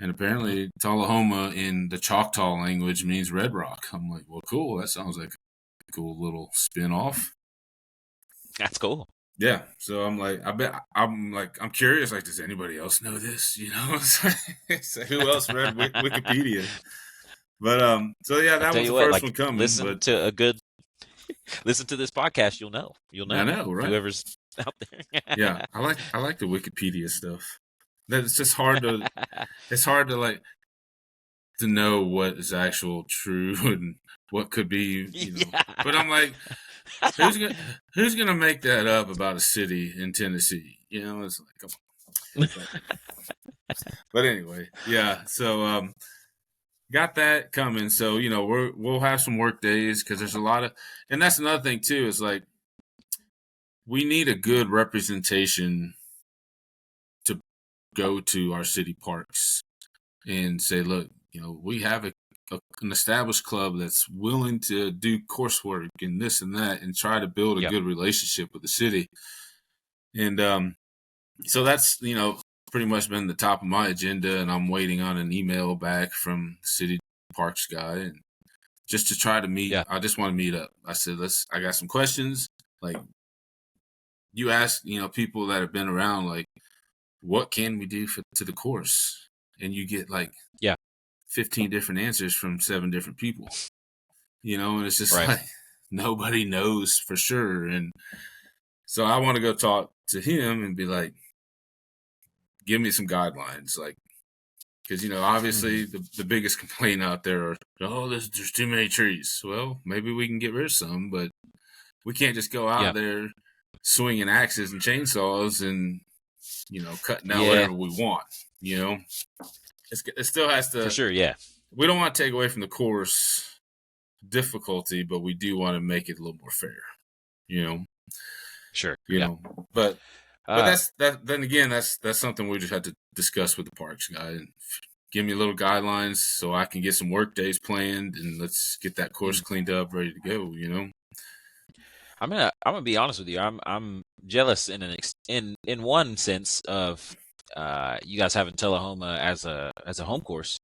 Speaker 2: And
Speaker 1: Hmm.
Speaker 2: apparently Tullahoma in the Choctaw language means Red Rock. I'm like, well, cool. That sounds like a cool little spin off.
Speaker 1: That's cool.
Speaker 2: Yeah. So I'm like, I'm curious. Like, does anybody else know this? So who else read Wikipedia? But so yeah,
Speaker 1: I
Speaker 2: that
Speaker 1: tell
Speaker 2: was
Speaker 1: you
Speaker 2: the
Speaker 1: what,
Speaker 2: first
Speaker 1: like
Speaker 2: one coming. But
Speaker 1: listen to this podcast, you'll know. You'll
Speaker 2: I
Speaker 1: know.
Speaker 2: know, right?
Speaker 1: Whoever's out
Speaker 2: Yeah,
Speaker 1: there.
Speaker 2: I like the Wikipedia stuff. That it's just hard to it's hard to like to know what is actual true and what could be.
Speaker 1: Yeah.
Speaker 2: But I'm like, who's gonna who's gonna make that up about a city in Tennessee? It's like, come on. But anyway, yeah. So got that coming. So we'll have some work days because there's a lot of, and that's another thing too. Is like we need a good representation to go to our city parks and say, look, we have an established club that's willing to do coursework and this and that and try to build a
Speaker 1: Yep.
Speaker 2: good relationship with the city. And so that's, pretty much been the top of my agenda. And I'm waiting on an email back from the city parks guy and just to try to meet.
Speaker 1: Yeah.
Speaker 2: I just want to meet up. I said, I got some questions. Like you ask, people that have been around, like, what can we do to the course? And you get like
Speaker 1: Yeah.
Speaker 2: 15 different answers from 7 different people, and it's just
Speaker 1: Right.
Speaker 2: like nobody knows for sure. And so I want to go talk to him and be like, give me some guidelines. Like, because, obviously
Speaker 1: Mhm.
Speaker 2: the biggest complaint out there are, oh, there's too many trees. Well, maybe we can get rid of some, but we can't just go
Speaker 1: Yeah.
Speaker 2: out there swinging axes and chainsaws and, cutting out
Speaker 1: Yeah.
Speaker 2: whatever we want, it still has
Speaker 1: For
Speaker 2: to,
Speaker 1: sure. Yeah.
Speaker 2: we don't want to take away from the course difficulty, but we do want to make it a little more fair, you know,
Speaker 1: Sure.
Speaker 2: you
Speaker 1: Yeah.
Speaker 2: know, but
Speaker 1: Uh,
Speaker 2: then again, that's something we just had to discuss with the parks guy and give me a little guidelines so I can get some work days planned and let's get that course
Speaker 1: mm.
Speaker 2: cleaned up, ready to go.
Speaker 1: I'm gonna be honest with you. I'm jealous in one sense of you guys having Tullahoma as a home course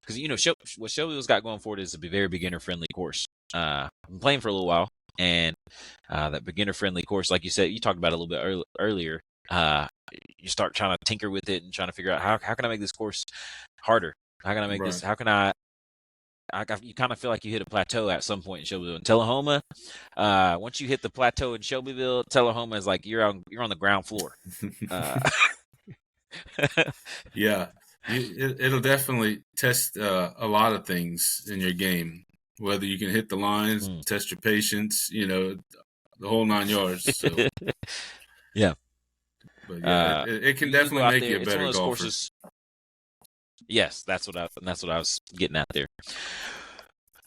Speaker 1: because what Shelbyville's got going for it is a very beginner friendly course. I've been playing for a little while, and that beginner friendly course, like you said, you talked about it a little bit earlier. Uh, you start trying to tinker with it and trying to figure out how can I make this course harder? How can I make this?
Speaker 2: Right.
Speaker 1: How can you kind of feel like you hit a plateau at some point in Shelbyville and Tullahoma. Once you hit the plateau in Shelbyville, Tullahoma is like you're on the ground floor. Uh,
Speaker 2: Yeah, it'll definitely test a lot of things in your game, whether you can hit the lines,
Speaker 1: mm.
Speaker 2: test your patience, the whole 9 yards. So,
Speaker 1: Yeah.
Speaker 2: but yeah, it can
Speaker 1: You go
Speaker 2: definitely
Speaker 1: out
Speaker 2: make
Speaker 1: there.
Speaker 2: you a
Speaker 1: It's one of
Speaker 2: better
Speaker 1: those
Speaker 2: golfer.
Speaker 1: courses. Yes, that's what I was getting at there.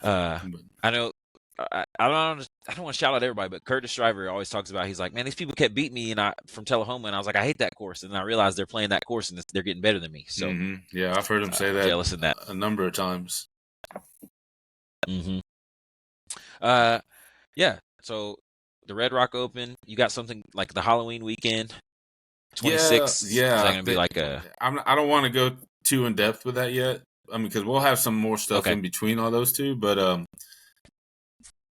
Speaker 2: But,
Speaker 1: I know. I don't want to shout out everybody, but Curtis Shriver always talks about. He's like, man, these people kept beating me, and from Tullahoma, and I was like, I hate that course, and then I realized they're playing that course, and they're getting better than me. So
Speaker 2: yeah, I've heard him say that
Speaker 1: jealous in that.
Speaker 2: a number of times.
Speaker 1: Hmm. Yeah. So the Red Rock Open, you got something like the Halloween weekend,
Speaker 2: Yeah,
Speaker 1: 26th. Is that
Speaker 2: yeah.
Speaker 1: going to be like a
Speaker 2: I don't want to go too in depth with that yet. I mean, because we'll have some more stuff
Speaker 1: okay?
Speaker 2: in between all those two, but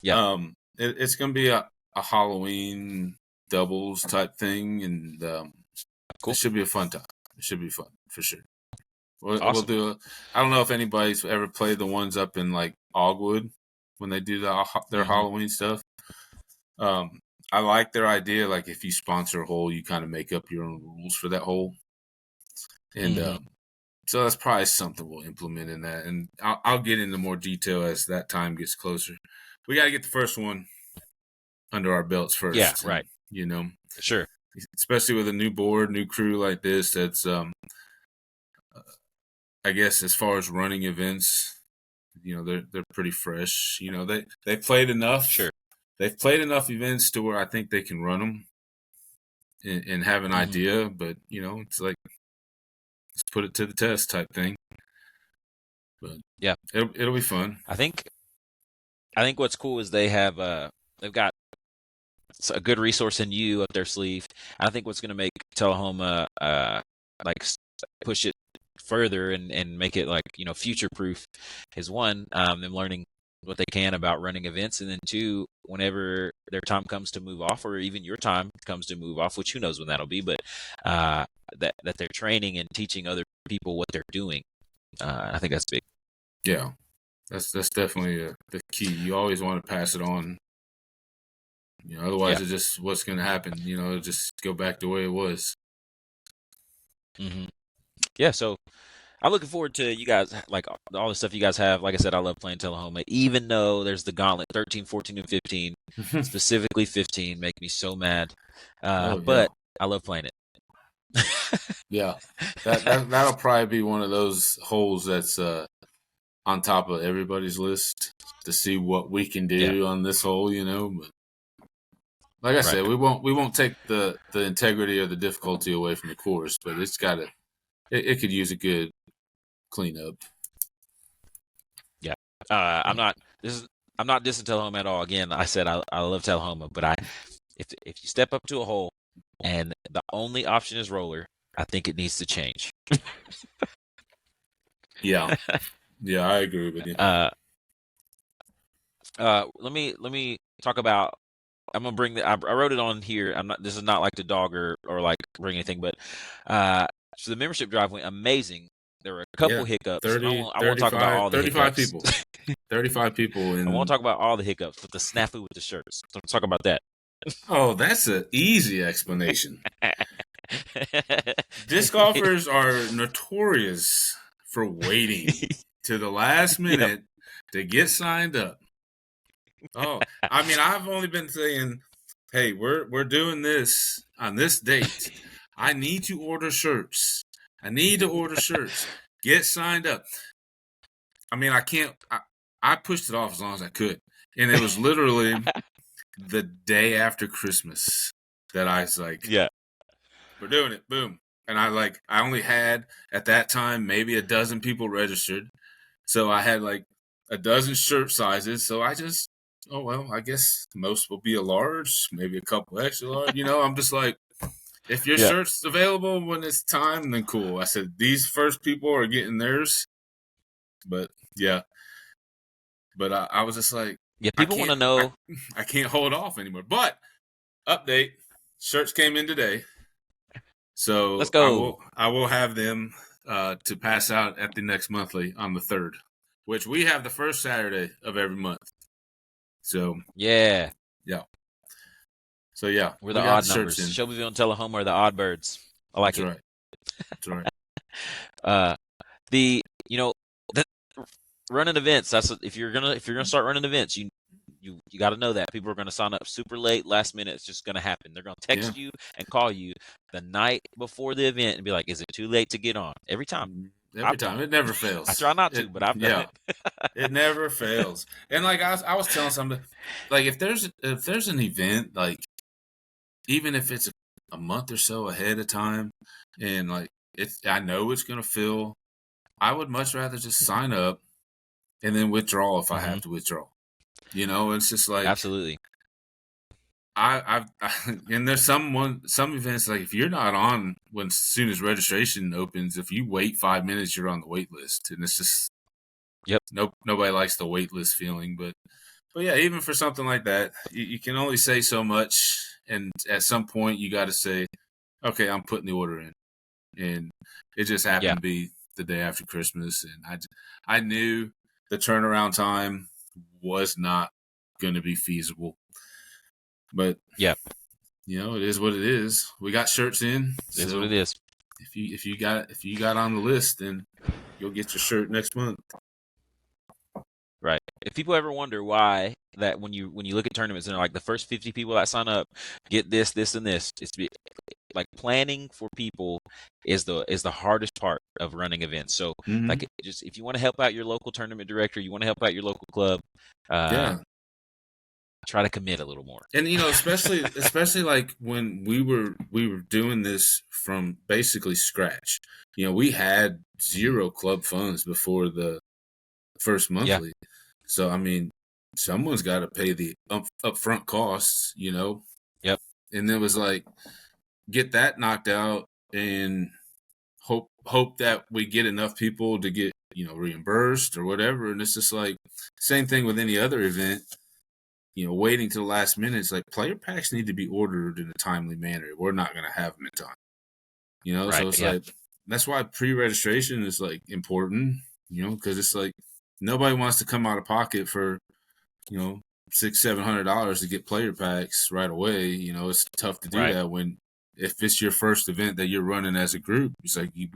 Speaker 1: Yeah.
Speaker 2: it's going to be a Halloween doubles type thing, and it
Speaker 1: Cool.
Speaker 2: should be a fun time. It should be fun for sure. We'll
Speaker 1: Awesome.
Speaker 2: do. I don't know if anybody's ever played the ones up in like Ogwood when they do their
Speaker 1: Hmm.
Speaker 2: Halloween stuff. Um, I like their idea. Like if you sponsor a hole, you kind of make up your own rules for that hole, and
Speaker 1: Hmm.
Speaker 2: so that's probably something we'll implement in that. And I'll get into more detail as that time gets closer. We got to get the first one under our belts
Speaker 1: Yeah.
Speaker 2: first, and
Speaker 1: Right. Sure.
Speaker 2: especially with a new board, new crew like this. That's I guess as far as running events, they're pretty fresh. They played enough.
Speaker 1: Sure.
Speaker 2: They've played enough events to where I think they can run them and have an
Speaker 1: Hmm.
Speaker 2: idea. But it's like let's put it to the test type thing. But
Speaker 1: Yeah.
Speaker 2: it'll be fun.
Speaker 1: I think what's cool is they've got a good resource in you up their sleeve. I think what's going to make Tullahoma like push it further and make it like future proof is one, them learning what they can about running events, and then two, whenever their time comes to move off, or even your time comes to move off, which who knows when that'll be, but that they're training and teaching other people what they're doing. I think that's big.
Speaker 2: Yeah, that's definitely the key. You always want to pass it on.
Speaker 1: Yeah.
Speaker 2: Otherwise, it's just what's going to happen. It'll just go back the way it was.
Speaker 1: Hmm. Yeah. So I'm looking forward to you guys, like all the stuff you guys have. Like I said, I love playing Tullahoma, even though there's the gauntlet 13, 14, and 15. Specifically 15 make me so mad.
Speaker 2: Oh yeah,
Speaker 1: But I love playing it.
Speaker 2: yeah. That'll probably be one of those holes that's on top of everybody's list to see what we can
Speaker 1: Yeah,
Speaker 2: do on this hole. But like I
Speaker 1: right.
Speaker 2: said, we won't take the integrity or the difficulty away from the course, but it could use a good cleanup.
Speaker 1: Yeah.
Speaker 2: Yeah.
Speaker 1: I'm not dissing Tullahoma at all. Again, I said I love Tullahoma, but if you step up to a hole and the only option is roller, I think it needs to change.
Speaker 2: Yeah, yeah, I agree with you.
Speaker 1: uh, let me talk about. I'm gonna bring the. I wrote it on here. I'm not. This is not like the dog or like bring anything, but so the membership drive went amazing. There were a couple
Speaker 2: Yeah,
Speaker 1: hiccups, and
Speaker 2: 30,
Speaker 1: I won't talk about
Speaker 2: 35,
Speaker 1: all the
Speaker 2: 35
Speaker 1: hiccups.
Speaker 2: people. 35 people
Speaker 1: I won't
Speaker 2: in.
Speaker 1: talk about all the hiccups, but the snafu with the shirts. So let's talk about that.
Speaker 2: Oh, that's an easy explanation. Disc golfers are notorious for waiting to the last
Speaker 1: Yep.
Speaker 2: minute to get signed up. Oh, I mean, I've only been saying, "Hey, we're doing this on this date. I need to order shirts. I need to order shirts. Get signed up." I mean, I can't. I pushed it off as long as I could, and it was literally the day after Christmas that I was like,
Speaker 1: Yeah.
Speaker 2: "We're doing it." Boom. And I only had at that time maybe a dozen people registered. So I had like a dozen shirt sizes. So oh, well, I guess most will be a large, maybe a couple extra large. I'm just like, if your
Speaker 1: Yeah.
Speaker 2: shirt's available when it's time, then cool. I said, these first people are getting theirs. But yeah, but I was just like,
Speaker 1: Yeah.
Speaker 2: I
Speaker 1: People want
Speaker 2: can't,
Speaker 1: to know.
Speaker 2: I can't hold off anymore. But update, shirts came in today.
Speaker 1: Let's
Speaker 2: So I
Speaker 1: go.
Speaker 2: will I will have them to pass out at the next monthly on the 3rd, which we have the first Saturday of every month. So
Speaker 1: Yeah.
Speaker 2: yeah, so yeah,
Speaker 1: We're the
Speaker 2: we got
Speaker 1: odd
Speaker 2: the shirts
Speaker 1: numbers.
Speaker 2: in.
Speaker 1: Shelbyville and Tullahoma are the odd birds. I like
Speaker 2: That's
Speaker 1: it.
Speaker 2: right. That's right.
Speaker 1: Uh, the you know the, running events. If you're gonna start running events, you got to know that people are gonna sign up super late, last minute. It's just gonna happen. They're gonna
Speaker 2: Yeah,
Speaker 1: text you and call you the night before the event and be like, "Is it too late to get on?" Every time.
Speaker 2: every
Speaker 1: I've done
Speaker 2: time
Speaker 1: it.
Speaker 2: it never
Speaker 1: I
Speaker 2: fails.
Speaker 1: try not
Speaker 2: It
Speaker 1: to, but I've done
Speaker 2: yeah,
Speaker 1: it.
Speaker 2: it never fails. And like I was telling somebody, like if there's an event, like even if it's a month or so ahead of time, and like I know it's gonna fill. I would much rather just sign up and then withdraw if I
Speaker 1: Hmm.
Speaker 2: have to withdraw. You know, it's just like
Speaker 1: Absolutely.
Speaker 2: and there's some events like if you're not on when as soon as registration opens, if you wait 5 minutes, you're on the wait list, and it's just
Speaker 1: Yep.
Speaker 2: nobody likes the wait list feeling. But yeah, even for something like that, you can only say so much, and at some point you got to say, okay, I'm putting the order in, and it just happened
Speaker 1: Yeah.
Speaker 2: to be the day after Christmas, and I knew the turnaround time was not going to be feasible, but
Speaker 1: Yeah.
Speaker 2: you know, it is what it is. We got shirts in,
Speaker 1: It is what
Speaker 2: so
Speaker 1: it is.
Speaker 2: if you got on the list, then you'll get your shirt next month.
Speaker 1: Right. If people ever wonder why that when you look at tournaments and they're like the first 50 people that sign up get this, this, and this, like planning for people is the hardest part of running events. So
Speaker 2: Mm-hmm.
Speaker 1: like just if you want to help out your local tournament director, you want to help out your local club,
Speaker 2: Yeah,
Speaker 1: try to commit a little more.
Speaker 2: and you know, especially like when we were doing this from basically scratch. You know, we had zero club funds before the first
Speaker 1: Yeah.
Speaker 2: monthly, so I mean, someone's got to pay the upfront costs. You know,
Speaker 1: Yep.
Speaker 2: and it was like get that knocked out and hope that we get enough people to get, you know, reimbursed or whatever. And it's just like same thing with any other event. You know, waiting to the last minute. It's like player packs need to be ordered in a timely manner. We're not going to have them in time. You know,
Speaker 1: Right.
Speaker 2: so it's
Speaker 1: Yeah.
Speaker 2: like that's why pre-registration is like important. You know, because it's like nobody wants to come out of pocket for, you know, $600-700 to get player packs right away. You know, it's tough to do
Speaker 1: Right.
Speaker 2: that when if it's your first event that you're running as a group. It's like you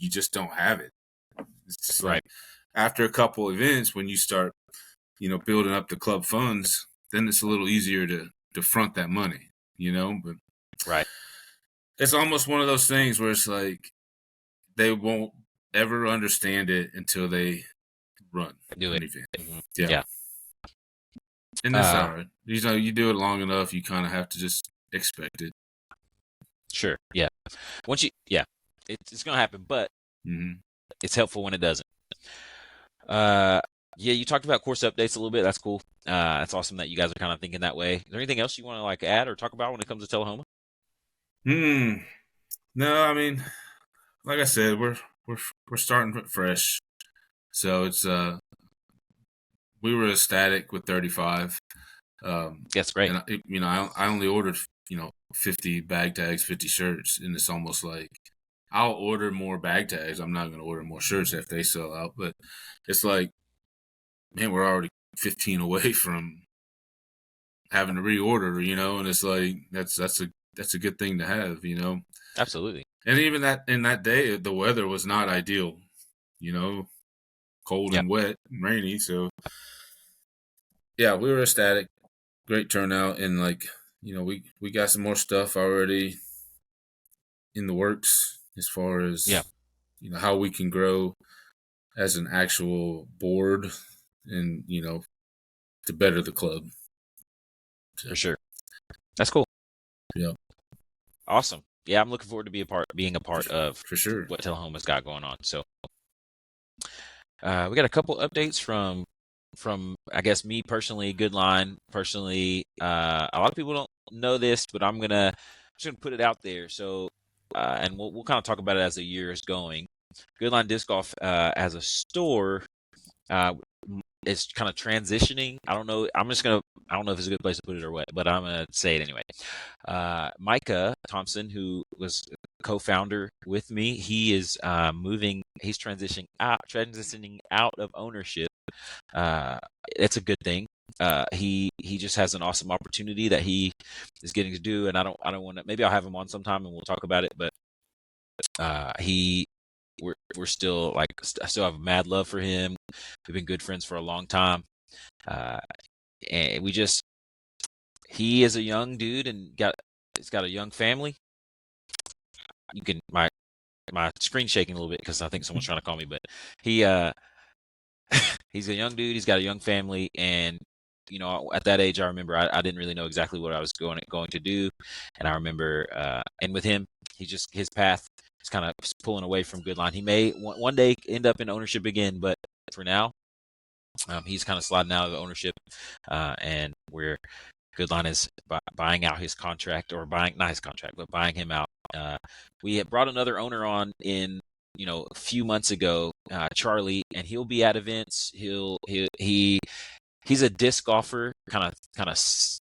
Speaker 2: just don't have it. It's just
Speaker 1: Right.
Speaker 2: like after a couple events, when you start, you know, building up the club funds, then it's a little easier to front that money, you know. But
Speaker 1: Right.
Speaker 2: it's almost one of those things where it's like they won't ever understand it until they run
Speaker 1: Do
Speaker 2: an
Speaker 1: it.
Speaker 2: event.
Speaker 1: Mhm.
Speaker 2: Yeah.
Speaker 1: Yeah.
Speaker 2: And that's all right. You know, you do it long enough, you kind of have to just expect it.
Speaker 1: Sure. Yeah. Yeah, it's gonna happen, but
Speaker 2: Mm-hmm.
Speaker 1: it's helpful when it doesn't. Uh, yeah, you talked about course updates a little bit. That's cool. That's awesome that you guys are kind of thinking that way. Is there anything else you want to like add or talk about when it comes to Tullahoma?
Speaker 2: No, I mean, like I said, we're starting fresh, so it's we were ecstatic with 35.
Speaker 1: That's great.
Speaker 2: And you know, I only ordered, you know, 50 bag tags, 50 shirts, and it's almost like I'll order more bag tags. I'm not going to order more shirts if they sell out, but it's like, man, we're already 15 away from having to reorder, you know, and it's like that's a good thing to have, you know.
Speaker 1: Absolutely.
Speaker 2: And even that in that day, the weather was not ideal, you know, cold
Speaker 1: Yeah.
Speaker 2: and wet and rainy. So yeah, we were ecstatic. Great turnout, and like, you know, we got some more stuff already in the works as far
Speaker 1: Yeah.
Speaker 2: as, you know, how we can grow as an actual board and, you know, to better the club. So,
Speaker 1: For sure. That's cool.
Speaker 2: yeah,
Speaker 1: Awesome. Yeah, I'm looking forward to being a part of
Speaker 2: for sure.
Speaker 1: what Tullahoma's got going on. So, we got a couple updates from I guess me personally, Goodline personally. A lot of people don't know this, but just gonna put it out there. So, and we'll kind of talk about it as the year is going. Goodline Disc Golf as a store uh, is kind of transitioning. I don't know. I don't know if it's a good place to put it or what, but I'm gonna say it anyway. Micah Thompson, who was co-founder with me, he is moving. He's transitioning out of ownership. It's a good thing. He just has an awesome opportunity that he is getting to do, and I don't want to. Maybe I'll have him on sometime and we'll talk about it. But he we're still like I still have mad love for him. We've been good friends for a long time, and he is a young dude and he's got a young family. You can my screen shaking a little bit because I think someone's trying to call me, but he he's a young dude. He's got a young family, and you know, at that age, I remember I didn't really know exactly what I was going to do, and I remember, and with him, his path is kind of pulling away from Goodline. He may one day end up in ownership again, but for now, He's kind of sliding out of ownership, and Goodline is buying out his contract, or not his contract, but buying him out. We had brought another owner on in a few months ago, Charlie, and he'll be at events. He's a disc golfer, he's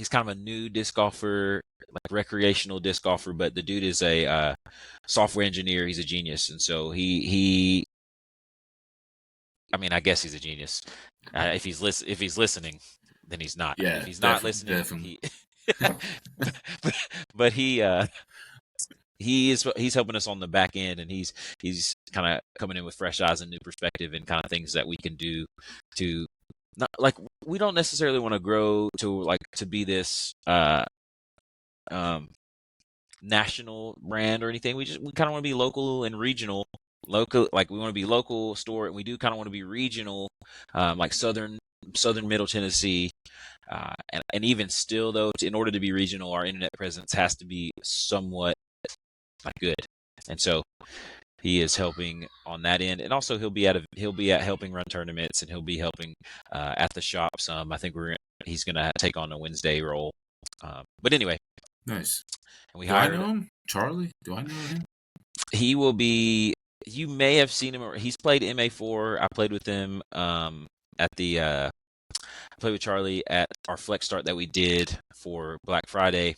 Speaker 1: kind of a new disc golfer, like recreational disc golfer, but the dude is a software engineer. He's a genius, and so I mean, I guess he's a genius. If he's listening, then he's not.
Speaker 2: Yeah,
Speaker 1: If he's not listening,
Speaker 2: definitely.
Speaker 1: but he's helping us on the back end, and he's kind of coming in with fresh eyes and new perspective and kind of things that we can do to not like we don't necessarily want to grow to be this national brand or anything. We kind of want to be local and regional. Like we want to be local store, and we do kind of want to be regional, like southern Middle Tennessee. And even still, though, in order to be regional, our internet presence has to be somewhat like good. And so he is helping on that end, and also he'll be at helping run tournaments, and he'll be helping at the shop some. I think he's gonna take on a Wednesday role. But anyway,
Speaker 2: nice.
Speaker 1: And we
Speaker 2: hired him, Charlie. Do I know him?
Speaker 1: He will be. You may have seen him. He's played MA4. I played with him at the. I played with Charlie at our flex start that we did for Black Friday.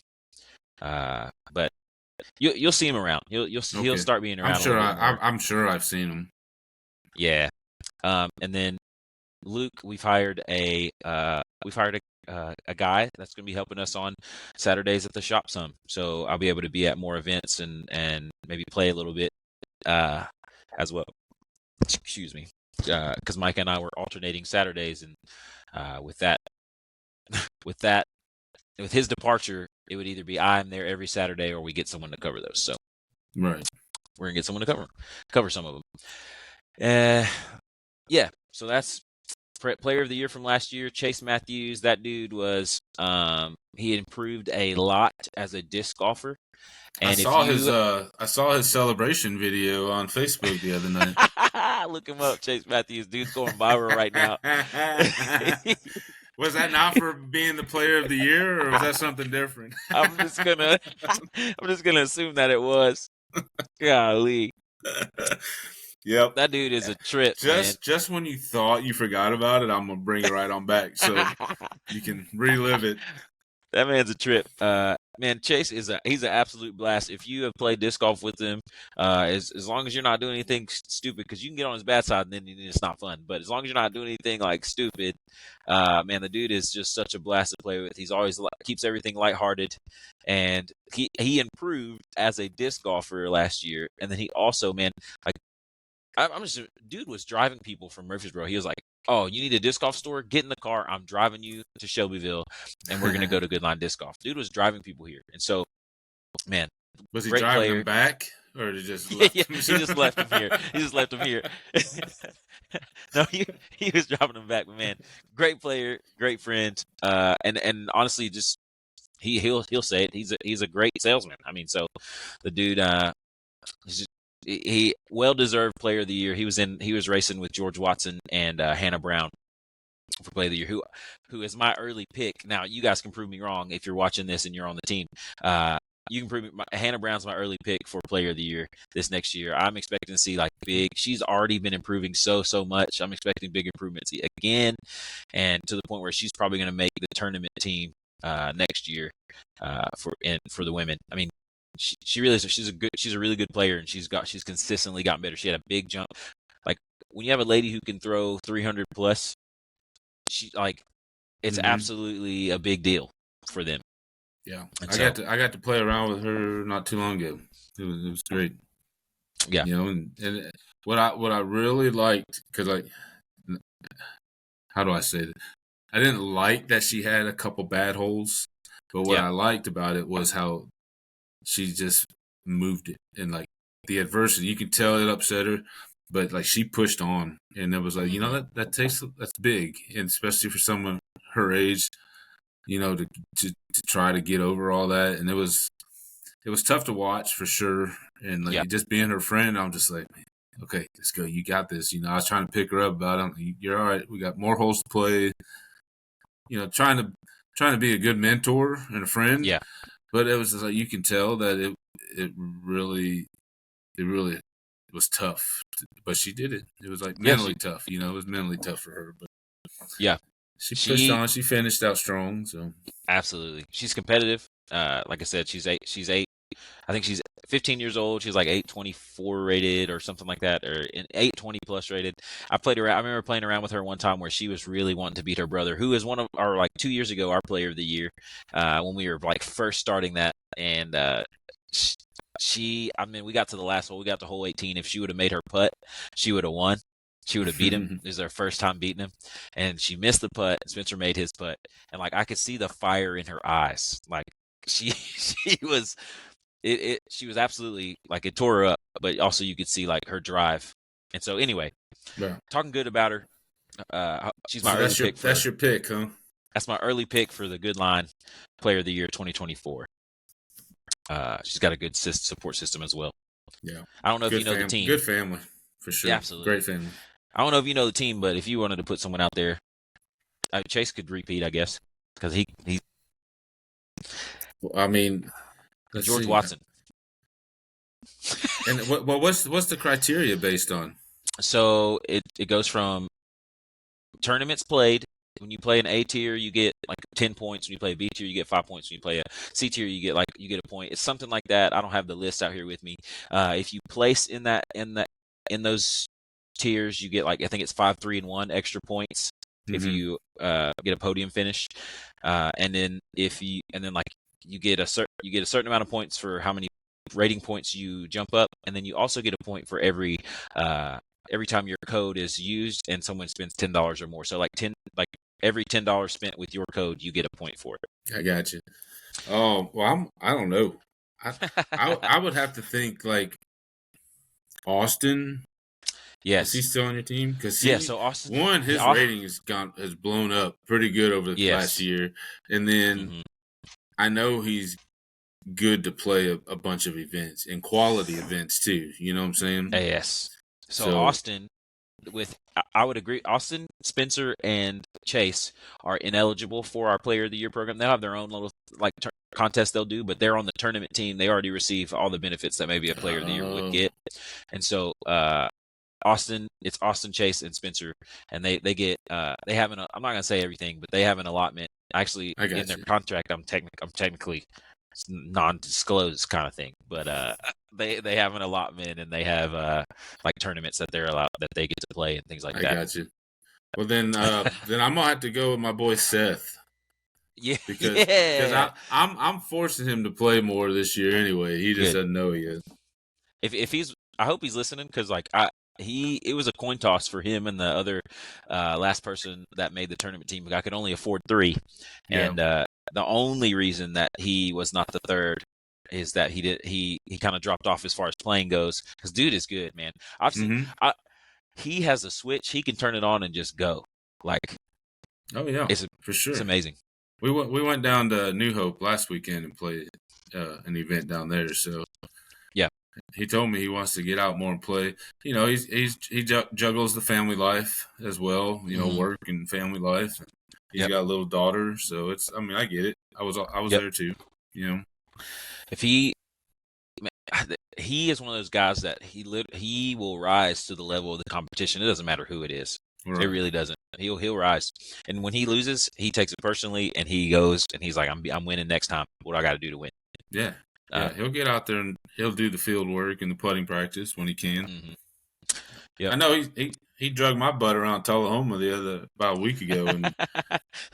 Speaker 1: But you'll see him around. He'll start being around.
Speaker 2: I'm sure I've seen him.
Speaker 1: Yeah. And then Luke, we've hired a guy that's going to be helping us on Saturdays at the shop some. So I'll be able to be at more events and maybe play a little bit as well. Excuse me. Because Mike and I were alternating Saturdays, and with his departure, it would either be I'm there every Saturday or we get someone to cover those. So
Speaker 2: right,
Speaker 1: we're gonna get someone to cover some of them. Yeah. So that's player of the year from last year, Chase Matthews. That dude was he improved a lot as a disc golfer. And
Speaker 2: I saw his celebration video on Facebook the other night.
Speaker 1: Look him up, Chase Matthews. Dude's going viral right now.
Speaker 2: Was that not for being the player of the year, or was that something different?
Speaker 1: I'm just gonna assume that it was. Golly.
Speaker 2: Yep.
Speaker 1: That dude is a trip.
Speaker 2: Just when you thought you forgot about it, I'm gonna bring it right on back so you can relive it.
Speaker 1: That man's a trip. Man, Chase he's an absolute blast. If you have played disc golf with him, as long as you're not doing anything stupid, because you can get on his bad side and then it's not fun. But as long as you're not doing anything like stupid, man, the dude is just such a blast to play with. He's always keeps everything lighthearted, and he improved as a disc golfer last year. And then he also, man, like dude was driving people from Murfreesboro. He was like, "Oh, you need a disc golf store? Get in the car. I'm driving you to Shelbyville, and we're gonna go to Goodline Disc Golf." Dude was driving people here, and so, man,
Speaker 2: was he driving them back, or did he just left him?
Speaker 1: He just left him here. He just left him here. No, he was driving them back, but man, great player, great friend, and honestly, just he'll say it. He's a great salesman. I mean, so the dude, he well-deserved player of the year. He was racing with George Watson and Hannah Brown for player of the year, who is my early pick. Now, you guys can prove me wrong if you're watching this and you're on the team. You can prove me. Hannah Brown's my early pick for player of the year this next year. I'm expecting to see like big. She's already been improving so much. I'm expecting big improvements again, and to the point where she's probably going to make the tournament team next year for the women. I mean, she really is. She's a really good player, and she's consistently gotten better. She had a big jump. Like when you have a lady who can throw 300 plus, it's absolutely a big deal for them.
Speaker 2: Yeah, I got to play around with her not too long ago. It was great.
Speaker 1: Yeah,
Speaker 2: and what I really liked, because how do I say that? I didn't like that she had a couple bad holes, but what I liked about it was how she just moved it, and like the adversity, you could tell it upset her, but like she pushed on, and it was like, that's big, and especially for someone her age, to try to get over all that, and it was tough to watch for sure, and like just being her friend, I'm just like, man, okay, let's go. You got this. I was trying to pick her up about it. You're all right. We got more holes to play. Trying to be a good mentor and a friend.
Speaker 1: Yeah.
Speaker 2: But it was just like you can tell that it really was tough. But she did it. It was like
Speaker 1: Yeah.
Speaker 2: mentally tough. It was mentally tough for her. But
Speaker 1: Yeah.
Speaker 2: she pushed
Speaker 1: She
Speaker 2: on. She finished out strong. So
Speaker 1: absolutely. She's competitive. Like I said, she's eight. She's eight. I think she's 15 years old. She's like 824 rated or something like that, or 820 plus rated. I played around. I remember playing around with her one time where she was really wanting to beat her brother, who is one of our, like 2 years ago, our player of the year, when we were like first starting that. And I mean, we got to the last hole. We got to hole 18. If she would have made her putt, she would have won. She would have beat him. This is her first time beating him, and she missed the putt. Spencer made his putt, and like I could see the fire in her eyes. Like she was she was absolutely like it tore her up, but also you could see like her drive. And so anyway,
Speaker 2: yeah.
Speaker 1: talking good about her. She's my
Speaker 2: So
Speaker 1: early pick.
Speaker 2: That's your pick, huh?
Speaker 1: That's my early pick for the Good Line Player of the Year 2024. She's got a good support system as well.
Speaker 2: Yeah.
Speaker 1: I don't know if you know the team.
Speaker 2: Good family, for sure.
Speaker 1: Yeah, absolutely.
Speaker 2: Great family.
Speaker 1: I don't know if you know the team, but if you wanted to put someone out there, Chase could repeat, I guess, because he
Speaker 2: I mean,
Speaker 1: George Watson.
Speaker 2: And what's the criteria based on?
Speaker 1: So it goes from tournaments played. When you play an A tier, you get like 10 points. When you play a B tier, you get 5 points. When you play a C tier, you get a point. It's something like that. I don't have the list out here with me. If you place in those tiers, you get like I think it's 5, 3, and 1 extra points if you get a podium finish. And then like you get a certain amount of points for how many rating points you jump up, and then you also get a point for every time your code is used and someone spends $10 or more. So every $10 spent with your code, you get a point for it.
Speaker 2: I got you. Oh well, I don't know. I would have to think like Austin.
Speaker 1: Yes,
Speaker 2: is he still on your team? Because
Speaker 1: so Austin,
Speaker 2: his rating has blown up pretty good over the last year, and then I know he's good to play a bunch of events and quality events too. You know what I'm saying?
Speaker 1: Yes. So Austin, I would agree. Austin, Spencer, and Chase are ineligible for our Player of the Year program. They'll have their own little contest they'll do, but they're on the tournament team. They already receive all the benefits that maybe a Player of the Year would get. And so Austin, it's Austin, Chase, and Spencer, and they get they have I'm not gonna say everything, but they have an allotment. Actually, in their contract, I'm technically non-disclosed kind of thing, but they have an allotment and they have like tournaments that they're allowed that they get to play and things like that.
Speaker 2: I got you. Well, then I'm gonna have to go with my boy Seth.
Speaker 1: Yeah,
Speaker 2: because I'm forcing him to play more this year anyway. He just doesn't know yet.
Speaker 1: If he's, I hope he's listening because it was a coin toss for him and the other last person that made the tournament team. I could only afford 3, and the only reason that he was not the third is that he kind of dropped off as far as playing goes. Because dude is good, man. I've seen he has a switch. He can turn it on and just go. Like,
Speaker 2: oh yeah, for sure.
Speaker 1: It's amazing.
Speaker 2: We went down to New Hope last weekend and played an event down there. So
Speaker 1: yeah,
Speaker 2: he told me he wants to get out more and play. He juggles the family life as well. Work and family life. He's got a little daughter, so I get it. I was there too.
Speaker 1: If he is one of those guys that he will rise to the level of the competition. It doesn't matter who it is. Right. It really doesn't. He'll rise. And when he loses, he takes it personally and he goes and he's like, I'm winning next time. What do I got to do to win?
Speaker 2: Yeah. He'll get out there and he'll do the field work and the putting practice when he can. Yeah. I know he drug my butt around Tullahoma about a week ago, and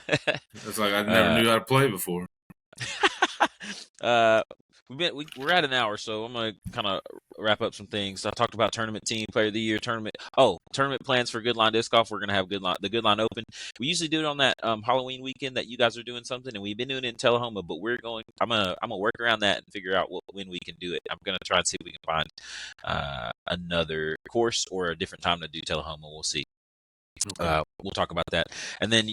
Speaker 2: it's like I never knew how to play before.
Speaker 1: We're at an hour, so I'm gonna kind of wrap up some things. I talked about tournament team, Player of the Year, tournament plans for Good Line Disc Golf. We're gonna have the Good Line Open. We usually do it on that Halloween weekend that you guys are doing something, and we've been doing it in Tullahoma, but I'm gonna work around that and figure out when we can do it. I'm gonna try and see if we can find another course or a different time to do Tullahoma. We'll see. Okay. We'll talk about that, and then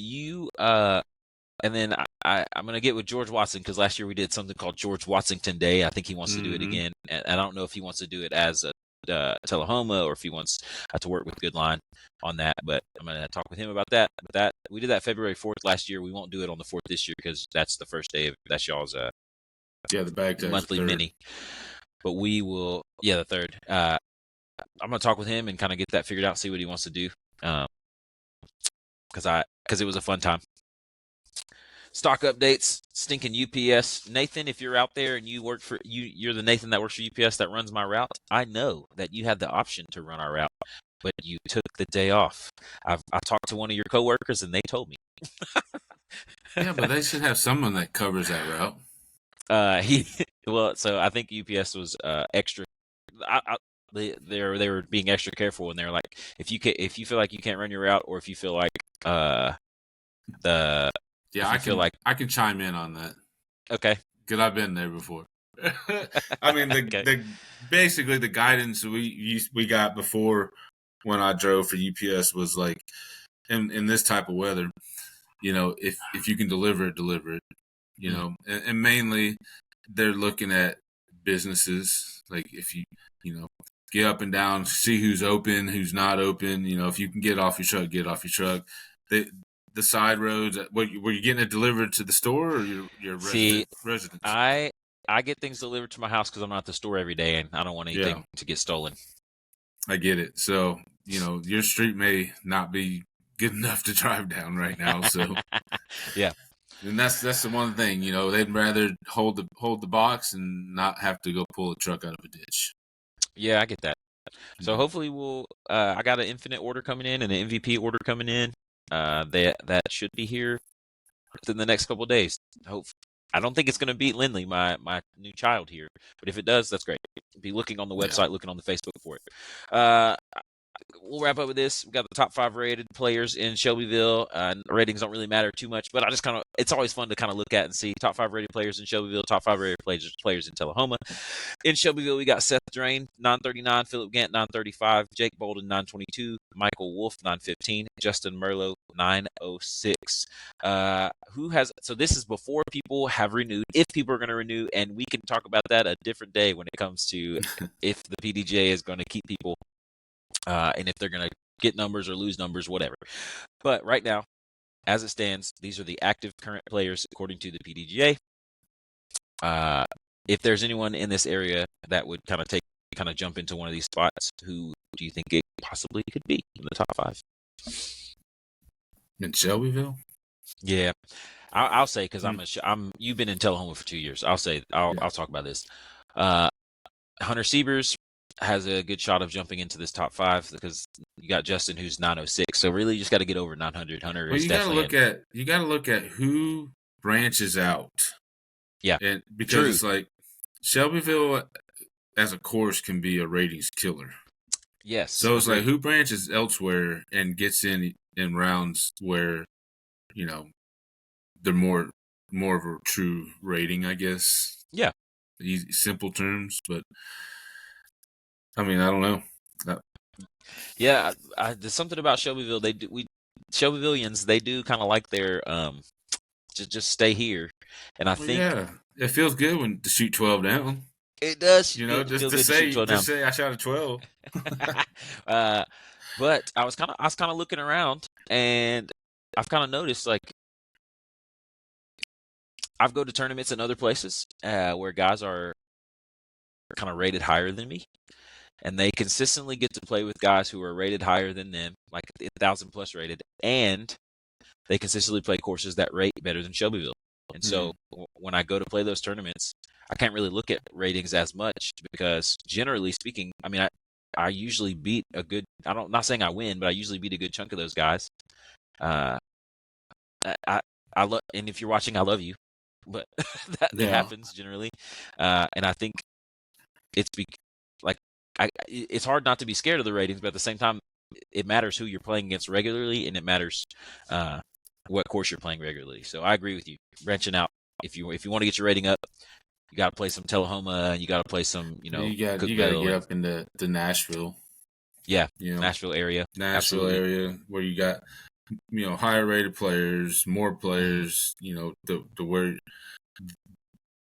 Speaker 1: And then I'm going to get with George Watson because last year we did something called George Watsington Day. I think he wants to do it again. And I don't know if he wants to do it as a Tullahoma, or if he wants to work with Goodline on that. But I'm going to talk with him about that. But we did that February 4th last year. We won't do it on the 4th this year because that's the first day of y'all's
Speaker 2: the bag tag's
Speaker 1: monthly
Speaker 2: the 3rd.
Speaker 1: mini. But we will, the 3rd. I'm going to talk with him and kind of get that figured out, see what he wants to do. Because it was a fun time. Stock updates, stinking UPS. Nathan, if you're out there and you work for you're the Nathan that works for UPS that runs my route. I know that you had the option to run our route, but you took the day off. I talked to one of your coworkers and they told me.
Speaker 2: Yeah, but they should have someone that covers that route.
Speaker 1: So I think UPS was extra. They were being extra careful, and they're like, if you feel like you can't run your route, or if you feel like
Speaker 2: I can chime in on that.
Speaker 1: Okay.
Speaker 2: Because I've been there before. I mean, basically the guidance we got before when I drove for UPS was like, in this type of weather, if you can deliver it, and mainly they're looking at businesses. Like if you get up and down, see who's open, who's not open. If you can get off your truck, get off your truck. The side roads, were you getting it delivered to the store or your residence?
Speaker 1: I get things delivered to my house because I'm not at the store every day, and I don't want anything to get stolen.
Speaker 2: I get it. So, your street may not be good enough to drive down right now. So,
Speaker 1: yeah.
Speaker 2: And that's the one thing, they'd rather hold the box and not have to go pull a truck out of a ditch.
Speaker 1: Yeah, I get that. So hopefully I got an Infinite order coming in and an MVP order coming in. That should be here within the next couple of days. I don't think it's going to beat Lindley, my new child here, but if it does, that's great. Be looking on the website, looking on the Facebook for it. We'll wrap up with this. We got the top 5 rated players in Shelbyville. Ratings don't really matter too much, but it's always fun to kind of look at and see top 5 rated players in Shelbyville, top 5 rated players in Tullahoma. In Shelbyville, we got Seth Drain, 939, Philip Gant, 935, Jake Bolden, 922, Michael Wolf, 915, Justin Merlot, 906. So this is before people have renewed, if people are going to renew, and we can talk about that a different day when it comes to if the PDGA is going to keep people and if they're going to get numbers or lose numbers, whatever. But right now, as it stands, these are the active current players according to the PDGA. If there's anyone in this area that would kind of jump into one of these spots, who do you think it possibly could be in the top 5?
Speaker 2: In Shelbyville?
Speaker 1: Yeah, I'll say because you've been in Tullahoma for 2 years. I'll talk about this. Hunter Siebers has a good shot of jumping into this top 5 because you got Justin, who's 906. So really, you just got to get over 900. Hunter is definitely.
Speaker 2: You got to look at who branches out.
Speaker 1: Yeah,
Speaker 2: and because it's like Shelbyville as a course can be a ratings killer.
Speaker 1: Yes.
Speaker 2: So it's like who branches elsewhere and gets in rounds where they're more of a true rating, I guess.
Speaker 1: Yeah.
Speaker 2: Easy, simple terms, but I mean, I don't know.
Speaker 1: Yeah, there's something about Shelbyville. Shelbyvillians, they do kind of like their just stay here, and I think
Speaker 2: it feels good when to shoot 12 down.
Speaker 1: It does.
Speaker 2: Just to say I shot a 12.
Speaker 1: But I was kind of looking around, and I've kind of noticed like I've go to tournaments in other places where guys are kind of rated higher than me, and they consistently get to play with guys who are rated higher than them, like 1,000 plus rated, and they consistently play courses that rate better than Shelbyville. And so when I go to play those tournaments, I can't really look at ratings as much because generally speaking, I mean, I usually beat a good, not saying I win, but I usually beat a good chunk of those guys. I love, and if you're watching, I love you, but that happens generally. And I think it's hard not to be scared of the ratings, but at the same time, it matters who you're playing against regularly, and it matters what course you're playing regularly. So I agree with you. Branching out, if you want to get your rating up, you got to play some Tullahoma, and you got to play some,
Speaker 2: you got to get up into the Nashville.
Speaker 1: Yeah, Nashville area.
Speaker 2: Nashville area where you got higher rated players, more players. The word,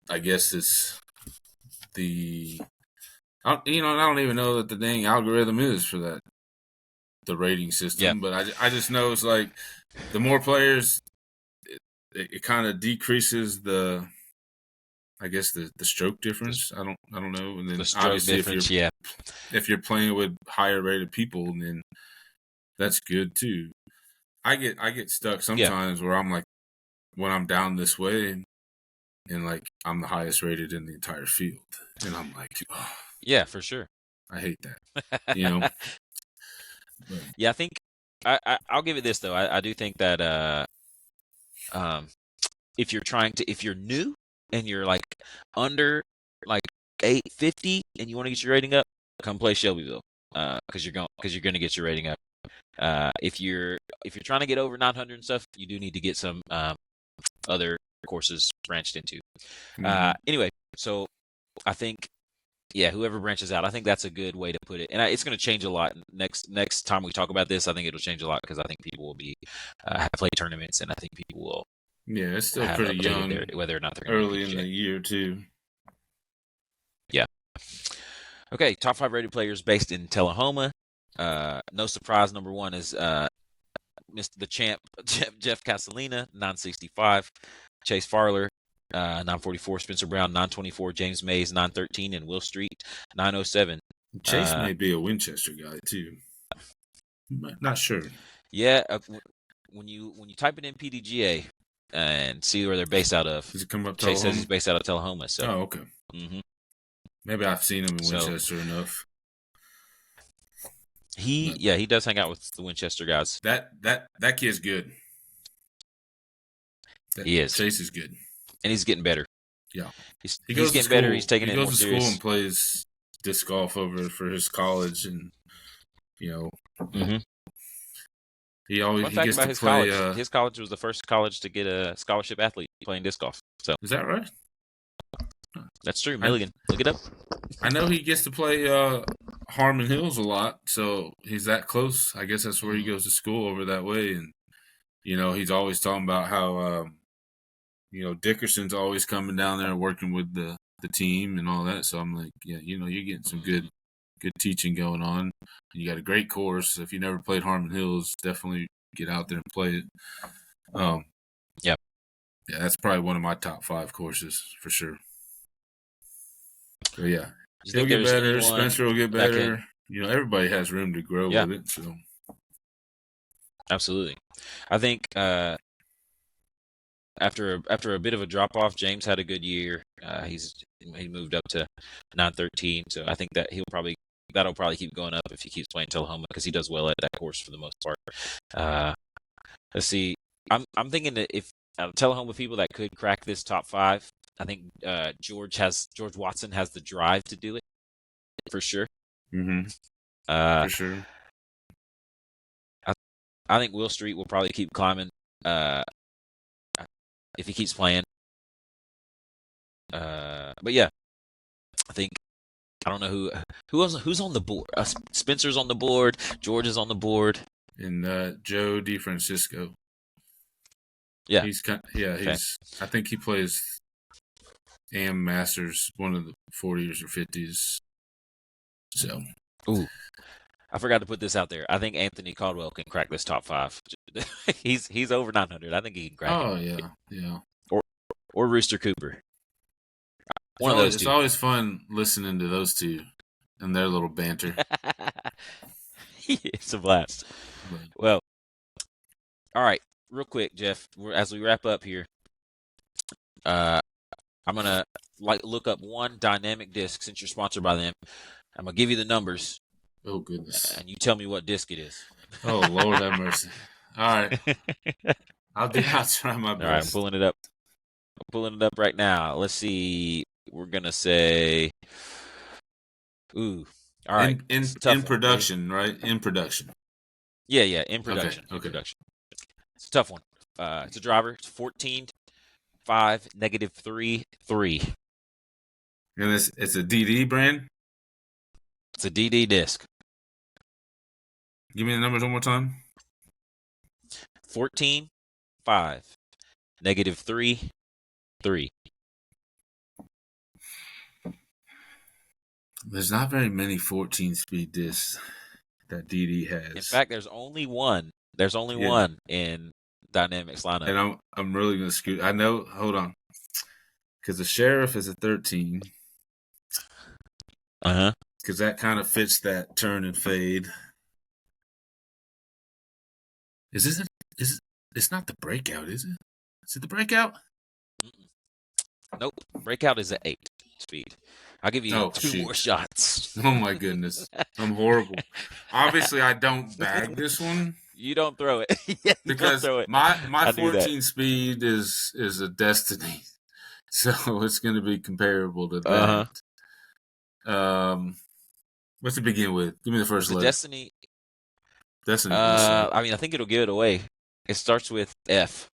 Speaker 2: I guess, is the I don't even know that the dang algorithm is for that, the rating
Speaker 1: Yeah,
Speaker 2: system. But I just know it's like the more players, it kind of decreases the, I guess the stroke difference. I don't know. And
Speaker 1: the
Speaker 2: then
Speaker 1: stroke
Speaker 2: obviously
Speaker 1: difference. Yeah,
Speaker 2: if you're playing with higher rated people, then that's good too. I get stuck
Speaker 1: yeah,
Speaker 2: sometimes where I'm like, when I'm down this way and like I'm the highest rated in the entire field, and I'm like, oh,
Speaker 1: yeah, for sure.
Speaker 2: I hate that, you know. But
Speaker 1: Yeah, I think I'll give it this though. I do think that um if you're new and you're like under like 850 and you want to get your rating up, come play Shelbyville. Because you're gonna get your rating up. If you're trying to get over 900 and stuff, you do need to get some other courses branched into. Anyway, so I think yeah, whoever branches out, I think that's a good way to put it, and it's going to change a lot next time we talk about this. I think it'll change a lot because I think people will be have played tournaments, and I think people will
Speaker 2: yeah, it's still
Speaker 1: have
Speaker 2: pretty
Speaker 1: updated
Speaker 2: young,
Speaker 1: whether or not they're going to be
Speaker 2: early in
Speaker 1: PDJ.
Speaker 2: the year too.
Speaker 1: Yeah. Okay, top 5 rated players based in Tullahoma. No surprise, number 1 is Mr. the Champ, Jeff Castellina, 965. Chase Farler, 944. Spencer Brown, 924. James Mays, 913. And Will Street, 907.
Speaker 2: Chase may be a Winchester guy too. Not sure.
Speaker 1: Yeah, when you type it in PDGA and see where they're based out of,
Speaker 2: Does it come up
Speaker 1: Chase says
Speaker 2: Tullahoma?
Speaker 1: he's based out of Tullahoma. So,
Speaker 2: Oh, okay.
Speaker 1: hmm
Speaker 2: Maybe I've seen him in
Speaker 1: so
Speaker 2: Winchester enough. But
Speaker 1: he does hang out with the Winchester guys.
Speaker 2: that kid's good.
Speaker 1: He is,
Speaker 2: Chase is good.
Speaker 1: and he's getting better.
Speaker 2: Yeah,
Speaker 1: He's
Speaker 2: he goes to
Speaker 1: getting
Speaker 2: school.
Speaker 1: better. He's taking
Speaker 2: He
Speaker 1: it
Speaker 2: goes
Speaker 1: more
Speaker 2: to school
Speaker 1: serious.
Speaker 2: and plays disc golf over for his college, and you know,
Speaker 1: Mm-hmm.
Speaker 2: he
Speaker 1: Fun fact
Speaker 2: gets
Speaker 1: about
Speaker 2: to
Speaker 1: his
Speaker 2: play.
Speaker 1: college: his college was the first college to get a scholarship athlete playing disc golf. So
Speaker 2: Is that right?
Speaker 1: that's true. Milligan, look it up.
Speaker 2: I know he gets to play Harmon Hills a lot, so he's that close. I guess that's where he goes to school over that way, and he's always talking about how Dickerson's always coming down there working with the team and all that. So I'm like, yeah, you're getting some good teaching going on. And you got a great course. If you never played Harmon Hills, definitely get out there and play it.
Speaker 1: Yeah.
Speaker 2: Yeah, that's probably one of my top 5 courses for sure. So yeah, he'll get better. Spencer will get better. Everybody has room to grow with it. So
Speaker 1: absolutely, I think after a bit of a drop off, James had a good year. He moved up to 913, so I think that that'll probably keep going up if he keeps playing Tullahoma because he does well at that course for the most part. Let's see, I'm thinking that if Tullahoma people that could crack this top 5, I think George Watson has the drive to do it for sure.
Speaker 2: Mm-hmm. For sure.
Speaker 1: I think Will Street will probably keep climbing if he keeps playing. But yeah, I don't know who's on the board. Spencer's on the board. George is on the board.
Speaker 2: And Joe DeFrancisco.
Speaker 1: Yeah,
Speaker 2: I think he plays AM Masters, one of the 40s or 50s. So,
Speaker 1: ooh, I forgot to put this out there. I think Anthony Caldwell can crack this top 5. he's over 900. I think he can crack it.
Speaker 2: Oh yeah.
Speaker 1: Or Rooster Cooper. One of those two.
Speaker 2: It's always fun listening to those two and their little banter.
Speaker 1: It's a blast. Well, all right. Real quick, Jeff, as we wrap up here, I'm gonna look up one dynamic disc since you're sponsored by them. I'm gonna give you the numbers.
Speaker 2: Oh goodness!
Speaker 1: And you tell me what disc it is.
Speaker 2: Oh Lord have mercy! All right, I'll try my best.
Speaker 1: All right, I'm pulling it up. Right now. Let's see. We're gonna say, ooh. All right.
Speaker 2: In production, right? In production.
Speaker 1: Yeah. In production.
Speaker 2: Okay.
Speaker 1: In production. It's a tough one. It's a driver. It's 14, 5, -3, 3.
Speaker 2: And it's a DD brand?
Speaker 1: It's a DD disc.
Speaker 2: Give me the numbers one more time.
Speaker 1: 14, 5, -3, 3.
Speaker 2: There's not very many 14-speed discs that DD
Speaker 1: In
Speaker 2: has.
Speaker 1: fact, there's only one. There's only one in Dynamics lineup.
Speaker 2: And I'm really gonna scoot. I know. Hold on, because the Sheriff is a 13. Because that kind of fits that turn and fade. It's not the Breakout, is it? Is it the Breakout?
Speaker 1: Nope. Breakout is an 8-speed. I'll give you two more shots.
Speaker 2: Oh my goodness. I'm horrible. Obviously, I don't bag this one.
Speaker 1: You don't throw it. Yeah,
Speaker 2: because
Speaker 1: don't throw it.
Speaker 2: my 14 speed is a Destiny. So it's going to be comparable to that. What's it begin with? Give me the first letter.
Speaker 1: Destiny.
Speaker 2: I
Speaker 1: mean, I think it'll give it away. It starts with F.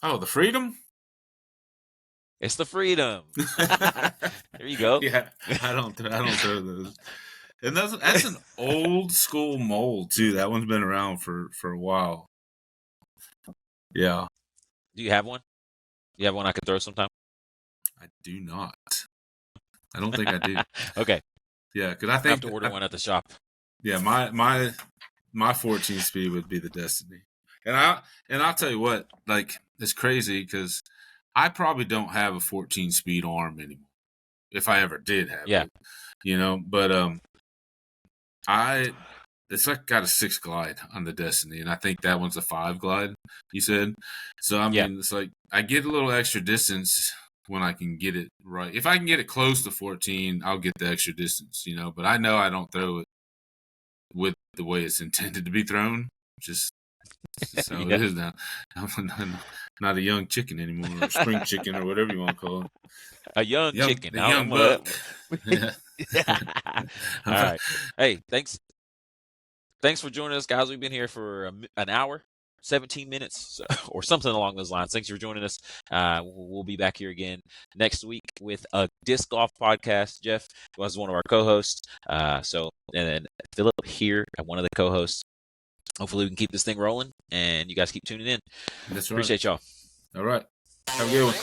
Speaker 2: Oh, the Freedom?
Speaker 1: It's the Freedom. There you go.
Speaker 2: Yeah, I don't throw those. And that's an old school mold too. That one's been around for a while. Yeah.
Speaker 1: Do you have one? You have one I could throw sometime?
Speaker 2: I do not. I don't think I do.
Speaker 1: Okay.
Speaker 2: Yeah, because I think
Speaker 1: I have to order one at the shop.
Speaker 2: Yeah, my 14 speed would be the Destiny, and I'll tell you what, like it's crazy because I probably don't have a 14 speed arm anymore, if I ever did have it, you know. But it's like got a 6 glide on the Destiny, and I think that one's a 5 glide. You said, so I mean, it's like I get a little extra distance when I can get it right. If I can get it close to 14, I'll get the extra distance, you know. But I know I don't throw it with the way it's intended to be thrown. Just how it is now. I'm not a young chicken anymore, or spring chicken, or whatever you want to call it.
Speaker 1: A young chicken.
Speaker 2: A young buck. Yeah.
Speaker 1: All right. Hey, thanks for joining us, guys. We've been here for an hour, 17 minutes, or something along those lines. Thanks for joining us. We'll be back here again next week with a disc golf podcast. Jeff was one of our co-hosts. And then Philip here, one of the co-hosts. Hopefully we can keep this thing rolling, and you guys keep tuning in.
Speaker 2: That's right.
Speaker 1: Appreciate y'all.
Speaker 2: All right. Have a good one.